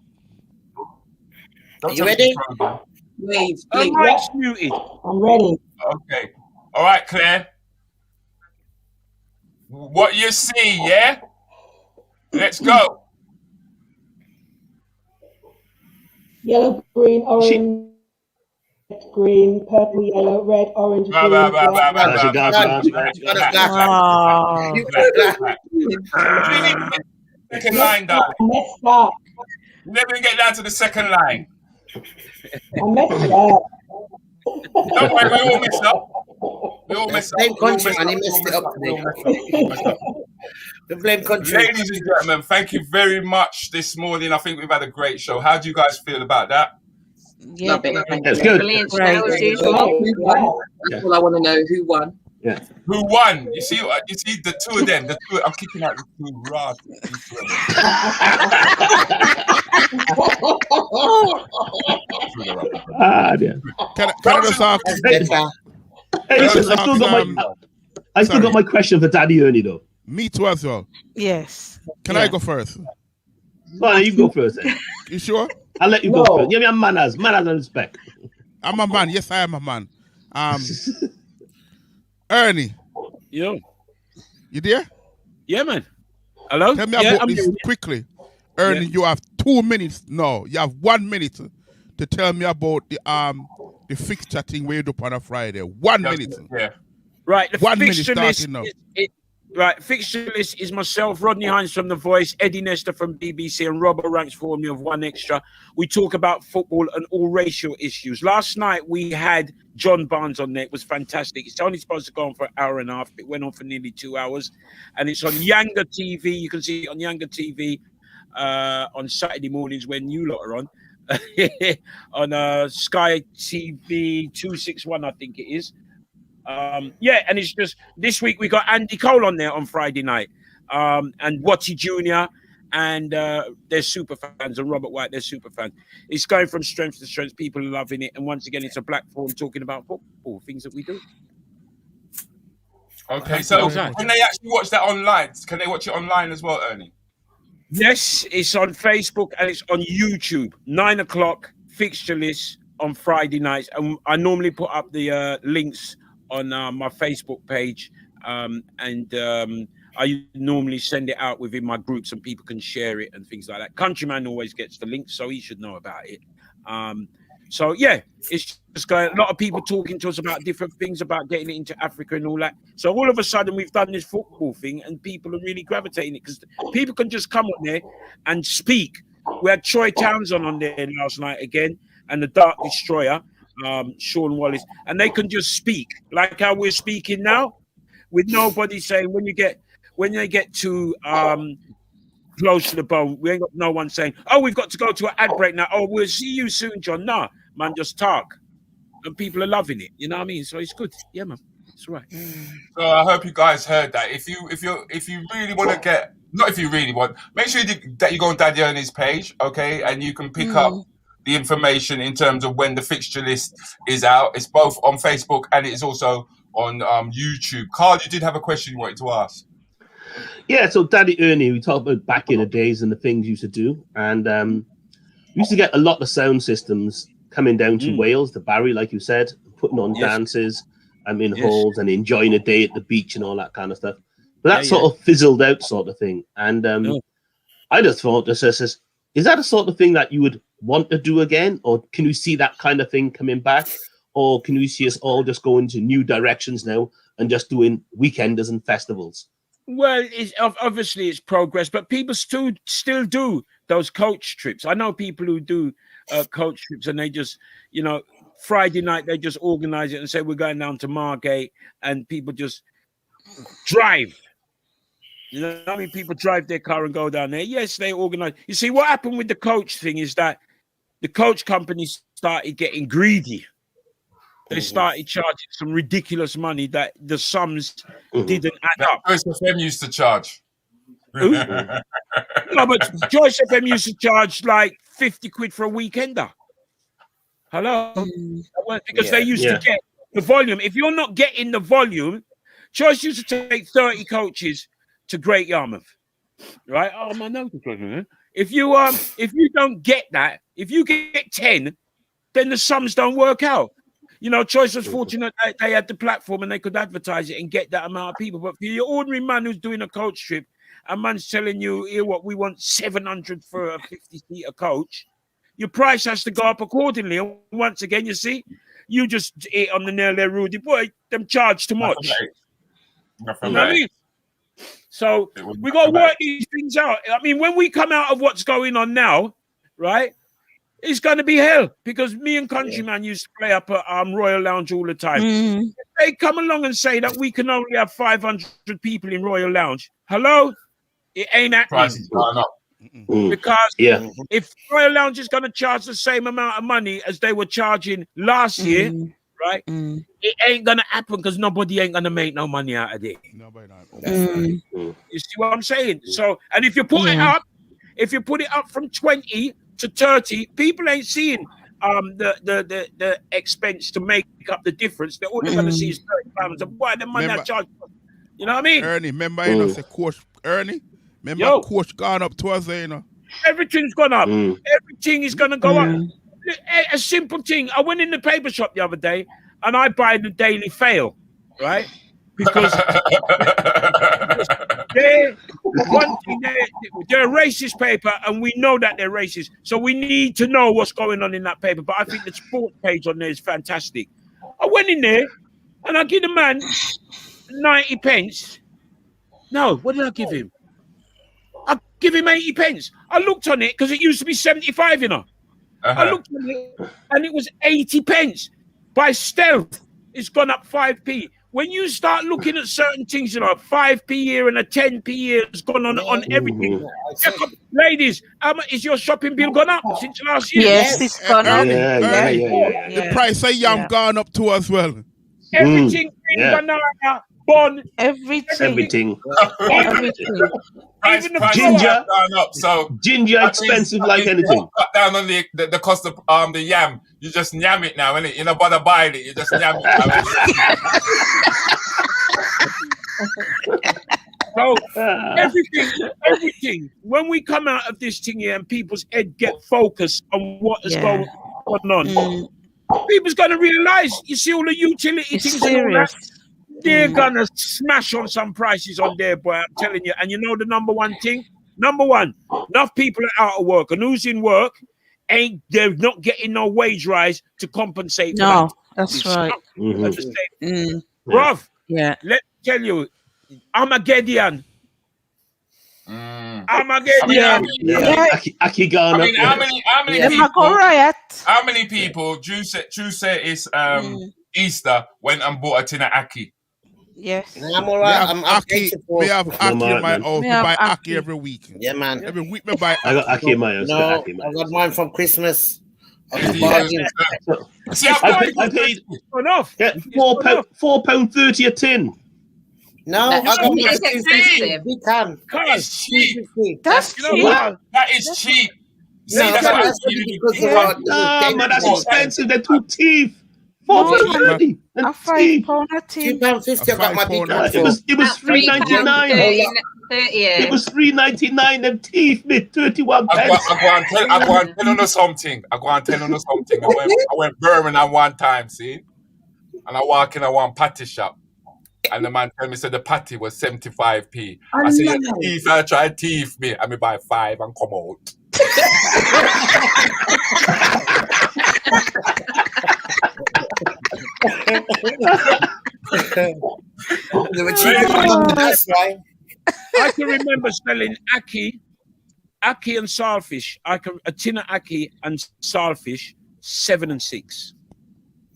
Are you ready? Wave. Mike's muted. I'm ready. Okay. All right, Claire. What you see, yeah? Let's go. Yellow, green, orange, green, purple, yellow, red, orange, green. Second line down. Messed up. You never even get down to the second line. I messed up. Don't worry, we all messed up. Blame country, and he messed it up today. The blame country. Ladies and gentlemen, thank you very much this morning. I think we've had a great show. How do you guys feel about that? Love it. That's good. Brilliant show as usual. That's all I want to know. Who won? Yeah. Who won? You see the two of them. I'm kicking out the two rats. Can I just ask? Hey, listen, I still got my question for Daddy Ernie though. Me too as well. Yes. Can I go first? No, you go first. Then. You sure? I'll let you go first. Give me a manners and respect. I'm a man. Yes, I am a man. Ernie. Yo. You there? Yeah, man. Hello? Tell me about this quickly. Ernie, you have 2 minutes. No, you have 1 minute to tell me about the fixture thing we do on a Friday. 1 minute. Yeah. Right. The 1 minute fixture starting list now. Fixture list is myself, Rodney Hines from The Voice, Eddie Nestor from BBC, and Robert Ranks for me of One Extra. We talk about football and all racial issues. Last night we had John Barnes on there. It was fantastic. It's only supposed to go on for an hour and a half. It went on for nearly 2 hours, and it's on Younger TV. You can see it on Younger TV on Saturday mornings when you lot are on. On Sky TV 261, I think it is. And it's just this week we got Andy Cole on there on Friday night, and Watty Jr. and they're super fans, and Robert White, they're super fans. It's going from strength to strength. People are loving it, and once again, it's a platform talking about football, things that we do. Okay, so can they actually watch that online? Can they watch it online as well, Ernie? Yes, it's on Facebook and it's on YouTube. 9 o'clock fixture list on Friday nights, and I normally put up the links on my Facebook page, and I normally send it out within my groups and people can share it and things like that. Countryman always gets the link, so he should know about it. So yeah, it's just a lot of people talking to us about different things about getting it into Africa and all that. So all of a sudden we've done this football thing, and people are really gravitating it because people can just come on there and speak. We had Troy Townsend on there last night again, and the Dark Destroyer, Sean Wallace, and they can just speak like how we're speaking now, with nobody saying when they get too close to the bone, we ain't got no one saying, "Oh, we've got to go to an ad break now. Oh, we'll see you soon, John." Nah, man, just talk, and people are loving it. You know what I mean? So it's good. Yeah, man, it's right. So I hope you guys heard that. If you really want to get, not if you really want, make sure that you go on Daddy Ernie's page, okay, and you can pick up the information in terms of when the fixture list is out. It's both on Facebook and it's also on YouTube. Carl, you did have a question you wanted to ask. Yeah, so Daddy Ernie, we talked about back in the days and the things you used to do, and we used to get a lot of sound systems coming down to Wales, the Barry, like you said, putting on dances in halls and enjoying a day at the beach and all that kind of stuff. But that sort of fizzled out, sort of thing. And I just thought, is that a sort of thing that you would want to do again, or can you see that kind of thing coming back, or can we see us all just go into new directions now and just doing weekenders and festivals? Well, obviously it's progress, but people still do those coach trips. I know people who do coach trips, and they just, Friday night they just organize it and say we're going down to Margate, and people just drive. You know what I mean? People drive their car and go down there. Yes, they organize. You see, what happened with the coach thing is that the coach companies started getting greedy. They started charging some ridiculous money that the sums didn't add up. Choice FM used to charge. No, but Choice FM used to charge like 50 quid for a weekender. Hello? Because they used to get the volume. If you're not getting the volume, Choice used to take 30 coaches to Great Yarmouth. Right? Oh, my nose is closing. If you don't get that, if you get 10, then the sums don't work out. Choice was fortunate that they had the platform and they could advertise it and get that amount of people. But for your ordinary man who's doing a coach trip, a man's telling you, here, what we want 700 for a 50-seater coach, your price has to go up accordingly. And once again, you see, you just hit on the nail there, Rudi. Boy, them charge too much. You know what I mean? So we got to work these things out. I mean, when we come out of what's going on now, right? It's going to be hell, because me and Countryman used to play up at Royal Lounge all the time. If they come along and say that we can only have 500 people in Royal Lounge, hello? It ain't happening. Because if Royal Lounge is going to charge the same amount of money as they were charging last year, right? It ain't going to happen, because nobody ain't going to make no money out of it. You see what I'm saying? So, and if you put it up from 20 to 30, people ain't seeing the expense to make up the difference. All they're going to see is £30. And why the money I charge? You know what I mean? Ernie, remember say Coach Ernie? Remember Coach gone up to us, Everything's gone up. Everything is going to go up. A simple thing. I went in the paper shop the other day and I buy the Daily Fail, right? Because they're a racist paper, and we know that they're racist. So we need to know what's going on in that paper. But I think the sports page on there is fantastic. I went in there and I give the man 90 pence. No, what did I give him? I give him 80 pence. I looked on it because it used to be 75, I looked on it and it was 80 pence. By stealth, it's gone up 5p. When you start looking at certain things, 5p here and a 10p here has gone on everything. Ladies, is your shopping bill gone up since last year? Yes, it's gone up. The price of yam gone up too as well. Everything, banana, bun, everything. Even the ginger gone up, so ginger expensive like anything. Cut down on the cost of the yam. You just yam it now, innit? You don't bother buying it. You just yam it. So everything. When we come out of this thing here and people's head get focused on what is going on, people's gonna realize. You see all the utility things and all that. They're gonna smash on some prices on there, boy. I'm telling you. And you know the number one thing? Number one, enough people are out of work, and who's in work they're not getting no wage rise to compensate. No, for that. that's right. Bruv, yeah. Let me tell you, Armageddon. Aki Ghana. I mean, how many people, Drew say it's Easter, went and bought a tin of Aki? Yes. I'm all right. We have Aki in my house. We buy Aki every week. Yeah, man. Every week we buy Aki. I got Aki in my house. No, I got mine from Christmas. I paid £4.30 a tin. No, I got mine for $2.50. We can. It's cheap. That's cheap. That is cheap. See, No, that's man, that's expensive. They're too teeth. £4.30. £2.50. I got my big one. It was $3.99. It was $3.99. Them teeth, mate. 31 pence. I go and tell you something. I went Birmingham one time, see, and I walk in a one patty shop, and the man told me said the patty was 75p. I said, "Teeth, I try teeth me. I me buy 5 and come out." That's right. I can remember selling Aki and saltfish. A tin of Aki and saltfish, 7 and 6.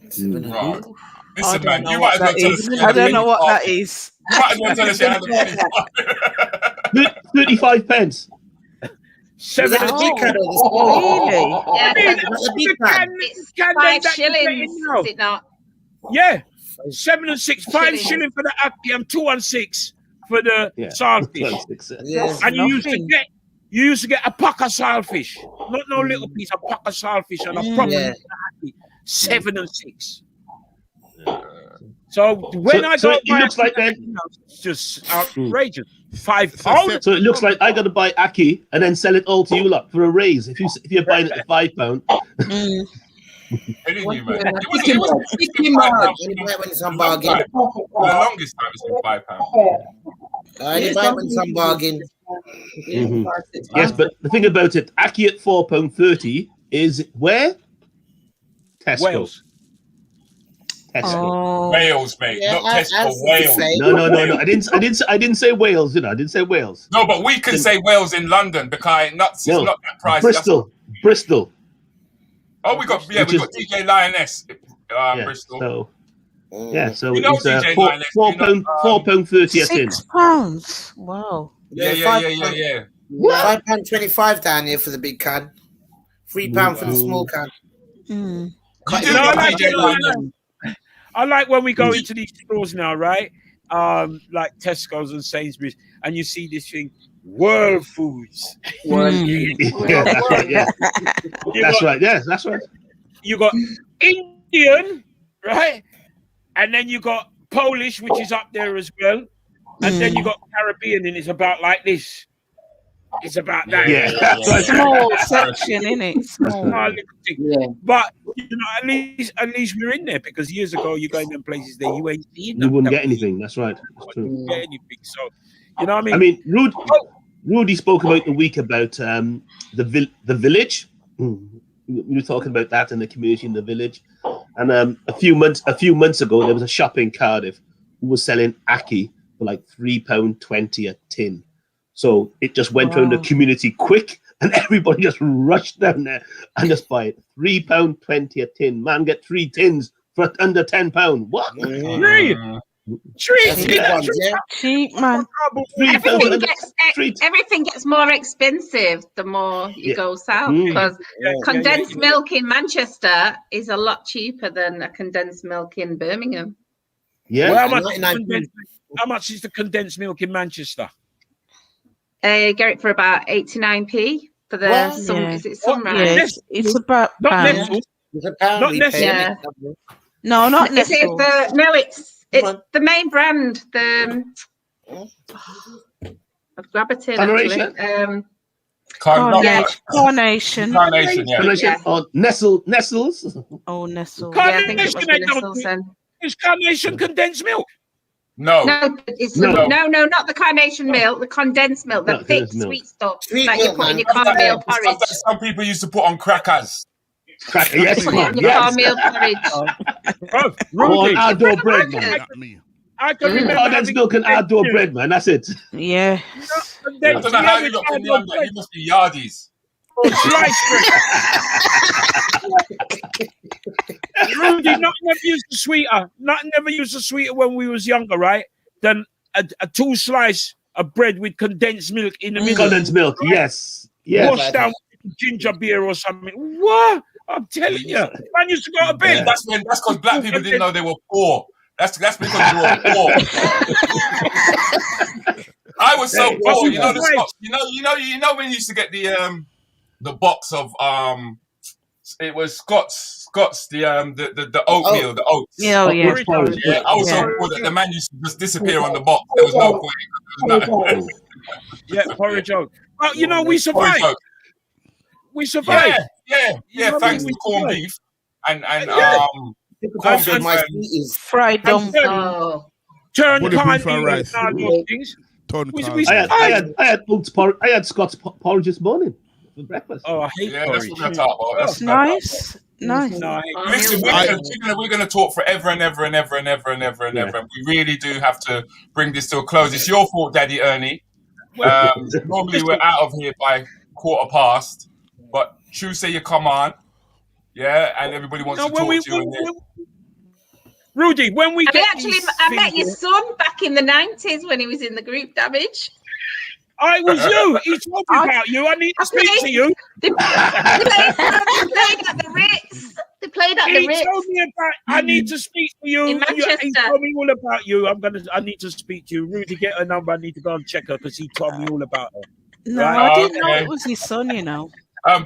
Right. Listen, man, you might as well tell us. I don't know what that is. You might as well tell us you had the 35 pence. 7 and 6. Really? It's 5 shillings, is it not? Yeah, 7 and 6. 5 shillings for the Aki and 2 and 6 for the saltfish. And you used to get a pack of saltfish, not no little piece, a pack of saltfish and a proper 7 and 6. So when I got it looks like that, it's just outrageous. £5. So it looks like I got to buy Aki and then sell it all to you lot for a raise. If you're buying it at £5. It was when it's on bargain. For the longest time, it's been £5. You buy when it's on bargain. Yes, but the thing about it, Aki at £4.30 is where? Tesco. Wales. Tesco. Wales, mate, not Tesco. Wales. No. I didn't say Wales. I didn't say Wales. No, but we can say Wales in London because it's not that price. Bristol. Oh, we got DJ Lioness, Bristol. So so you know it's DJ Lioness, £4.30 a tin. £6. Wow. Yeah. £5.25 down here for the big can. £3 for the small can. I like when we go into these stores now, right? Like Tesco's and Sainsbury's, and you see this thing, World Foods. That's right. Yes, that's right. You got Indian, right? And then you got Polish, which is up there as well. And then you got Caribbean, and it's about like this. It's about that. Small section, innit? Small. But at least we're in there, because years ago you go in them places there you ain't seen. You wouldn't get anything. That's right. That's true. You wouldn't get anything. So you know what I mean? I mean, Rudi spoke about the week about the village. We were talking about that in the community in the village, and a few months ago there was a shop in Cardiff who was selling Aki for like £3.20 a tin. So it just went around the community quick, and everybody just rushed down there and just buy it. £3.20 a tin. Man, get 3 tins for under £10. What? Cheap, man. Everything gets more expensive the more you go south, because condensed milk in Manchester is a lot cheaper than a condensed milk in Birmingham. Yeah. Well, how much is the condensed milk in Manchester? Get it for about 89p for the is it Sunrise? It's about not Nestle. Not Nestle. Yeah. No, not Nestle. It's the main brand. I'll grab it in actually. Carnation. Oh, Nestles. Oh, Nestle. Yeah, I think it must be Nestles then. Is Carnation condensed milk? No. No, not the carnation milk, the condensed milk, the thick sweet stuff that you put in your cornmeal porridge. Some people used to put on crackers. Yes, man. Cornmeal porridge. Or outdoor bread, man. I can remember Condensed milk and outdoor bread, man. That's it. Yeah. I don't know how you look from younger. You must be yardies. Rudi, nothing never used to sweeter. Nothing never used to sweeter when we was younger, right? Than a 2 slice of bread with condensed milk in the middle. Condensed milk, right? yes. Yes. Washed down with ginger beer or something. What? I'm telling you. Man used to go to bed. That's because black people didn't know they were poor. That's because they were poor. I was so poor. You know the Scots. You know when you used to get the box of it was Scots the oatmeal, the oats. Yeah, yeah. I was so poor that the man used to just disappear on the box. There was no point. Yeah, porridge oat. Well, you know, we survived. We survived. Yeah. Thanks to corned beef and corned beef fried dumpling. Turn kind rice. I had Scots porridge this morning for breakfast. Oh, I hate porridge. That's what I'm talking about. That's Nice. Listen, we're going to talk forever and ever and ever and ever and ever and ever. And we really do have to bring this to a close. It's your fault, Daddy Ernie. Normally we're out of here by 15:15, but Tuesday you come on, and everybody wants to talk to you. Rudi, when we I met your son back in the 90s when he was in the group Damage. I was you. He told me about you. I need to speak to you. They played at the Ritz. He told me about. I need to speak to you. In Manchester. He told me all about you. I need to speak to you. Rudi, get her number. I need to go and check her because he told me all about her. No, I didn't know it was his son. You know.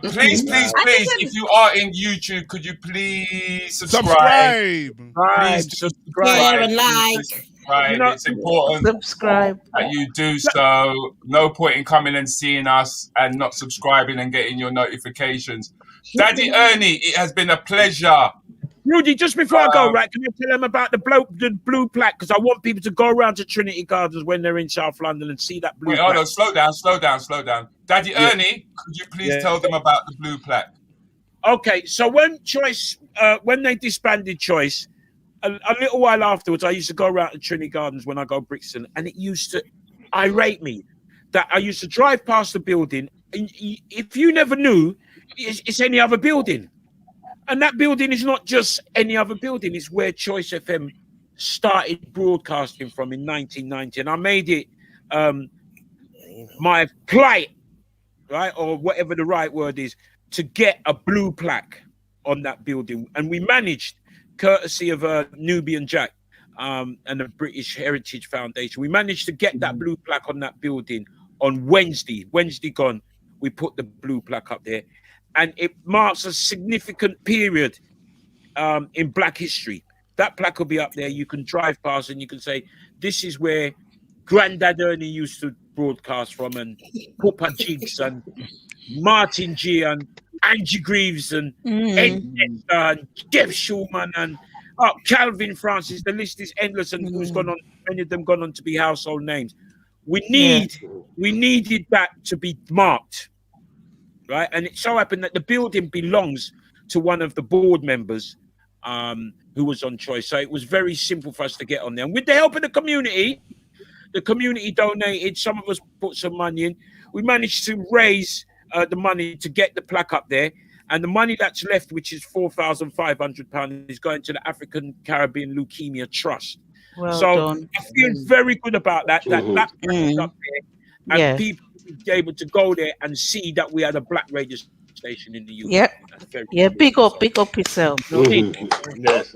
Please, if you are in YouTube, could you please subscribe? Please subscribe. Share and like. It's important subscribe that you do so. No point in coming and seeing us and not subscribing and getting your notifications. Daddy Ernie, it has been a pleasure. Rudi, just before I go, right, can you tell them about the blue plaque? Because I want people to go around to Trinity Gardens when they're in South London and see that blue plaque. Hold on, slow down. Daddy Ernie, could you please tell them about the blue plaque? Okay, so when they disbanded Choice, a little while afterwards, I used to go around to Trinity Gardens when I go to Brixton, and it used to irate me that I used to drive past the building, and if you never knew, it's any other building. And that building is not just any other building. It's where Choice FM started broadcasting from in 1990. And I made it my plight, right, or whatever the right word is, to get a blue plaque on that building. And we managed, courtesy of Nubian Jack and the British Heritage Foundation, we managed to get that blue plaque on that building on Wednesday gone. We put the blue plaque up there. And it marks a significant period in Black history. That plaque will be up there. You can drive past and you can say, this is where Grandad Ernie used to broadcast from, and Papa Jigs and Martin G and Angie Greaves and Ed Nesta and Jeff Schulman and Calvin Francis. The list is endless, and who's gone on, many of them gone on to be household names. We needed that to be marked. Right, and it so happened that the building belongs to one of the board members who was on Choice. So it was very simple for us to get on there. And with the help of the community donated, some of us put some money in. We managed to raise the money to get the plaque up there. And the money that's left, which is £4,500, is going to the African Caribbean Leukemia Trust. Well so done. I feel very good about that. That plaque is up there. And people be able to go there and see that we had a black radio station in the UK. Yep. Big up yourself. Yes.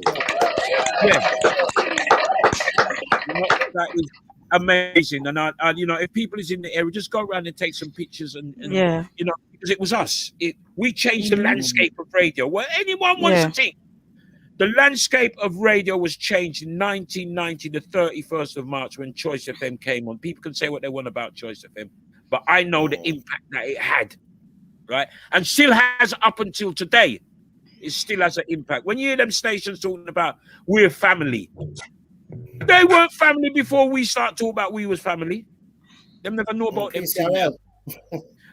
That is amazing. And I if people is in the area, just go around and take some pictures and because it was us. We changed the landscape of radio. Well, anyone wants to think. The landscape of radio was changed in 1990, the 31st of March, when Choice FM came on. People can say what they want about Choice FM, but I know the impact that it had, right? And still has up until today. It still has an impact. When you hear them stations talking about we're family, They weren't family before we start talking about we was family. Them never know about them.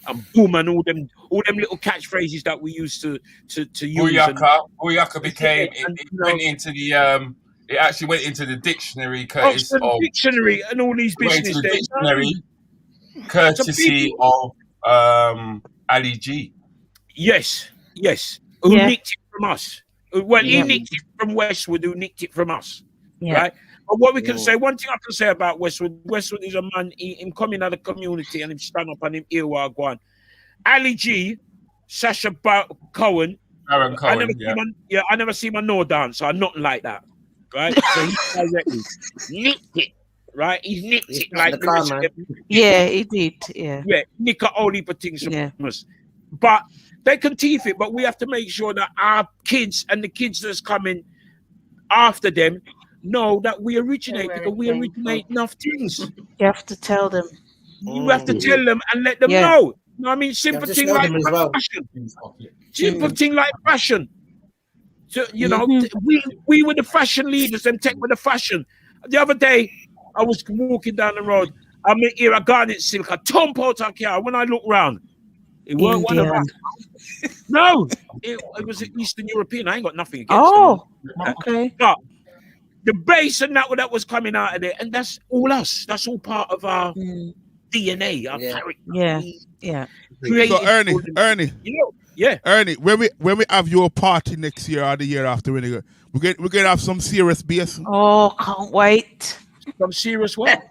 And boom, and all them little catchphrases that we used to use. Booyaka became it went into the it actually went into the dictionary courtesy of dictionary and all these business dictionary courtesy of Ali G. Yes. Who nicked it from us? Well, he nicked it from Westwood, who nicked it from us. Right? But what we can say, one thing I can say about Westwood is a man, him coming out of the community and him stand up and him hear what I go on. Ali G, Sacha Cohen, Aaron Cohen, I never see my no dance, or nothing like that. Right? So he directly nicked it. Right? He nicked it like he did. Yeah, nick a whole heap of things from us. But they can teeth it, but we have to make sure that our kids and the kids that's coming after them know that we originate, because we originate enough things. You have to tell them. You have to tell them and let them know. You know what I mean? Simple thing like fashion. Simple thing like fashion. So, you know, we were the fashion leaders, them tech with the fashion. The other day, I was walking down the road. I'm here a garnet silk, a thump out of car. When I look round, it weren't one of us. No, it was an Eastern European. I ain't got nothing against them. Okay. But the bass and that was coming out of there, and that's all us. That's all part of our DNA, our character. Yeah. So Ernie, Ernie, when we have your party next year or the year after, we're gonna have some serious bass. Oh, can't wait. Some serious what?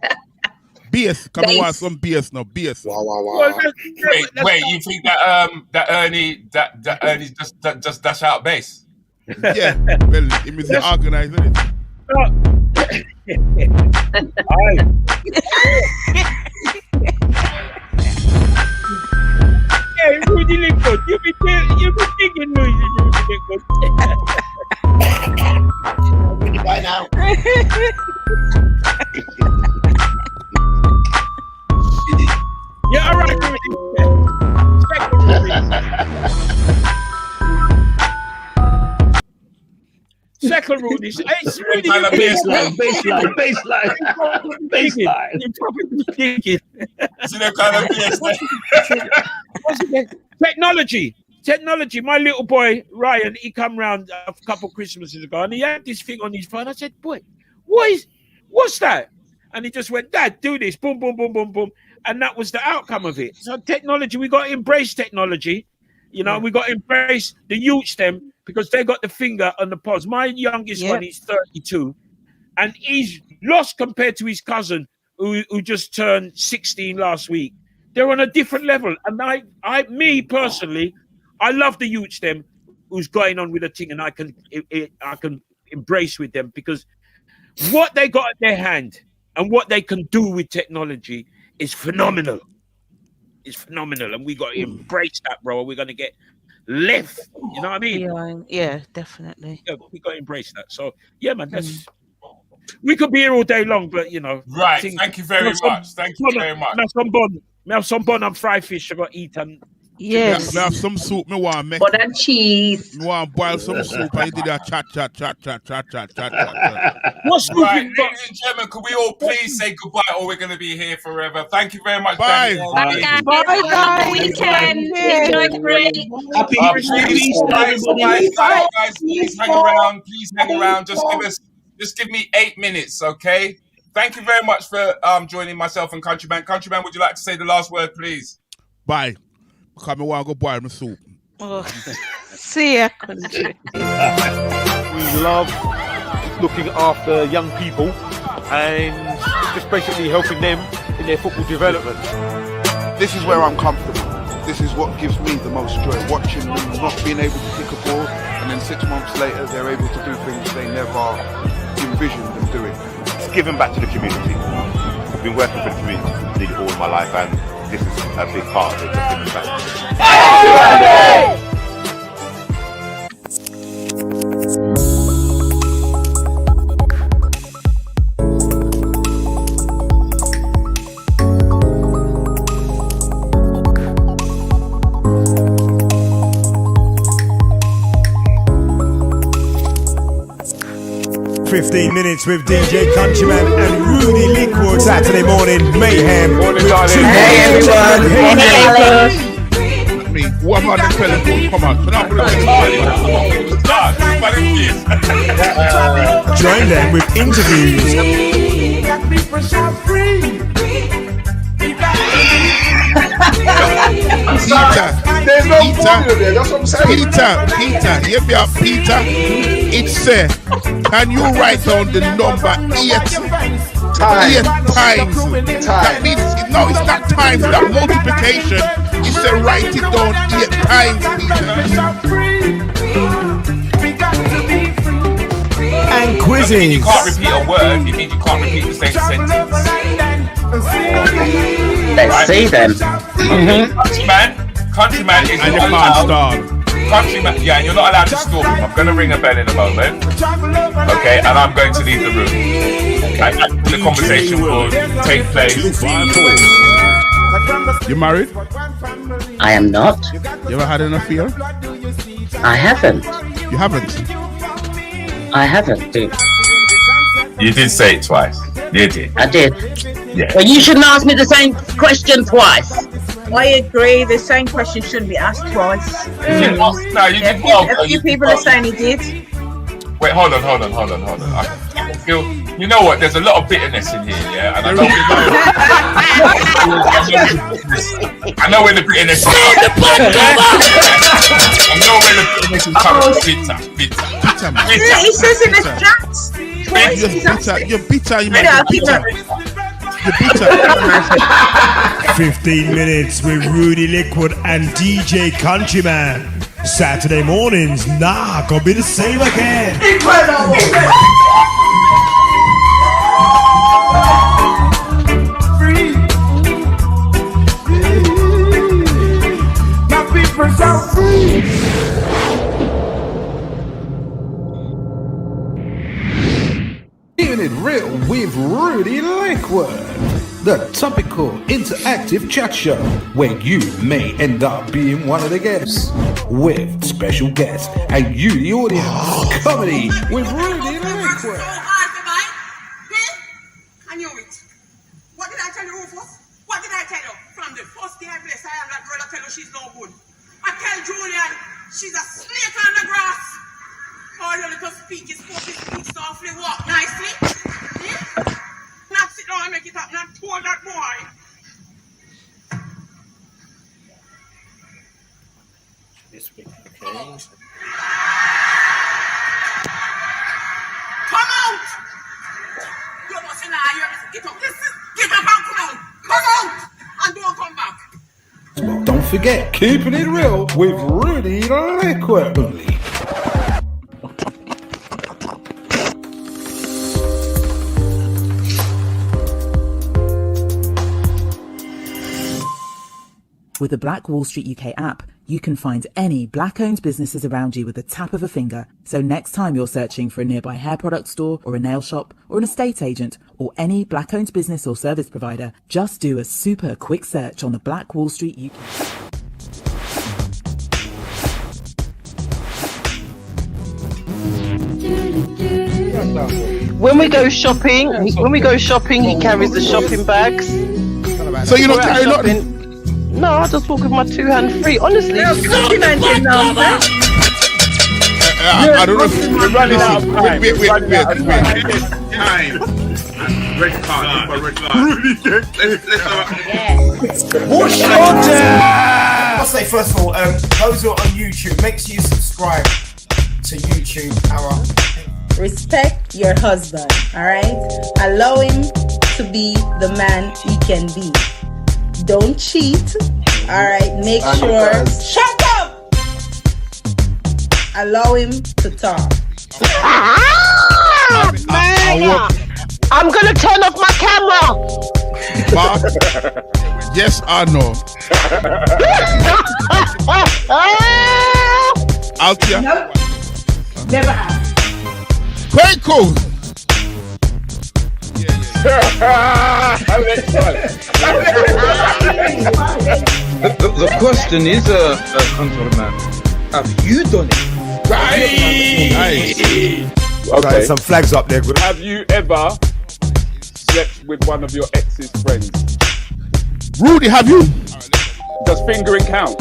Bass. Come on, some bass now. Bass. Wow. Wait, you think that Ernie just dash out bass? Yeah. Well, it means the organizer. Hey, Rudi Lickwood, you be thinking Rudi Lickwood. By now. Yeah, all right, Rudi. Second Rudi. It's Rudi. Baseline. Technology. My little boy Ryan, he come round a couple of Christmases ago, and he had this thing on his phone. I said, "Boy, what's that?" And he just went, "Dad, do this." Boom, boom, boom, boom, boom, and that was the outcome of it. So technology, we got to embrace technology. You know, we got to embrace the youths them, because they got the finger on the pulse. My youngest one is 32, and he's lost compared to his cousin who just turned 16 last week. They're on a different level, and me personally, I love the youths them who's going on with a thing, and I can embrace with them, because what they got at their hand and what they can do with technology is phenomenal. It's phenomenal, and we got to embrace that, bro. We're going to get left. You know what I mean? Yeah, definitely. Yeah, we got to embrace that. So, yeah, man, we could be here all day long, but you know. Right. Thank you very much. Thank you very much. I have some bun and fried fish I got to eat, and yes. I have some soup. Me want make. Bun and cheese. Me want boil some soup, and you did a chat. What's right, ladies and gentlemen, could we all please say goodbye, or we're going to be here forever? Thank you very much. Bye. Bye. Bye. Weekend. Enjoy the break. Happy Guys, please hang around. Please hang around. Just give me 8 minutes, okay? Thank you very much for joining myself and Countryman. Countryman, would you like to say the last word, please? Bye. Because I want to go boil my soup. See ya, Country. We love looking after young people and just basically helping them in their football development. This is where I'm comfortable. This is what gives me the most joy, watching them not being able to kick a ball, and then 6 months later they're able to do things they never envisioned them doing. It's giving back to the community. I've been working for the community nearly all my life, and this is a big part of it. Just giving back. 15 minutes with DJ Countryman and Rudi Lickwood. Saturday morning mayhem. Hey everyone. Hey Alex. What about the telephone? Come on. Join them with interviews. There's no formula there, that's what I'm saying. Peter, it said, can you write down the number 8 times? That means, no, it's not times, that multiplication. It said write it down 8 times, Peter. And quizzes. You can't repeat a word, it means you can't repeat the same sentence. Let's see then. Countryman is and not you allowed. Countryman, yeah, and you're not allowed to stalk him. I'm going to ring a bell in a moment. Okay, and I'm going to leave the room. And the conversation will take place. You married? I am not. You ever had an affair? I haven't. You haven't? I haven't, dude. You did say it twice. You did. I did. Yeah. Well, you shouldn't ask me the same question twice. I agree. The same question shouldn't be asked twice. No, you did. A few people are saying he did. Wait, hold on. I feel, you know what? There's a lot of bitterness in here, yeah. And I know where the bitterness is. I know where the bitterness is coming. Bitter. He says in the chat. You're bitter. You might be bitter. 15 minutes with Rudi Lickwood and DJ Countryman. Saturday mornings, gonna be the same again. Incredible! My people are free. Keeping it real with Rudi Lickwood, the topical interactive chat show where you may end up being one of the guests with special guests and you, the audience. Comedy with Rudi Lickwood. I knew it. What did I tell you, Rufus? What did I tell you? From the first day I bless, I am that girl. I tell you she's no good. I tell Julian she's a snake on the grass. All your little speak softly, walk nicely. Not sit down and make it up, not pull that boy. This week, okay. Come out! You must be now, get up. Get up and come out. Come out! And don't come back. Don't forget, keeping it real with Rudi Lickwood. With the Black Wall Street UK app, you can find any black-owned businesses around you with the tap of a finger. So next time you're searching for a nearby hair product store or a nail shop or an estate agent or any black-owned business or service provider, just do a super quick search on the Black Wall Street UK. When we go shopping, he carries the shopping bags. So you don't carry nothing? No, I just walk with my 2 hands free. Honestly, I don't know. We're running out of time. Wait. Time. Red card. What's your I'll say first of all, those who are on YouTube, make sure you subscribe to YouTube. Respect your husband, alright? Allow him to be the man he can be. Don't cheat, alright? Make sure. Shut up! Allow him to talk. I'm gonna turn off my camera. Yes or no? Altia? No. Never have. Very cool. The question is, countryman, have you done it? Right. Okay. Some flags up there. Have you ever slept with one of your ex's friends? Rudi, have you? Does fingering count?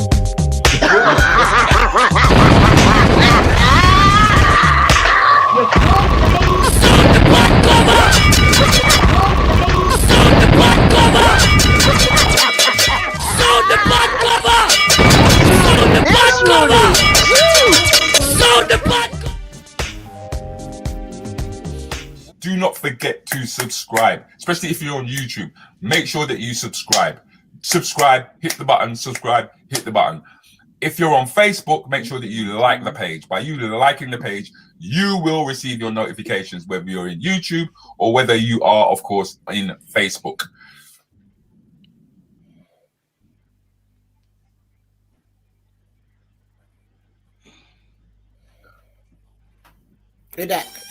Do not forget to subscribe, especially if you're on YouTube. Make sure that you subscribe. Subscribe, hit the button, subscribe, hit the button. If you're on Facebook, make sure that you like the page. By you liking the page, you will receive your notifications, whether you're in YouTube or whether you are, of course, in Facebook. Who that?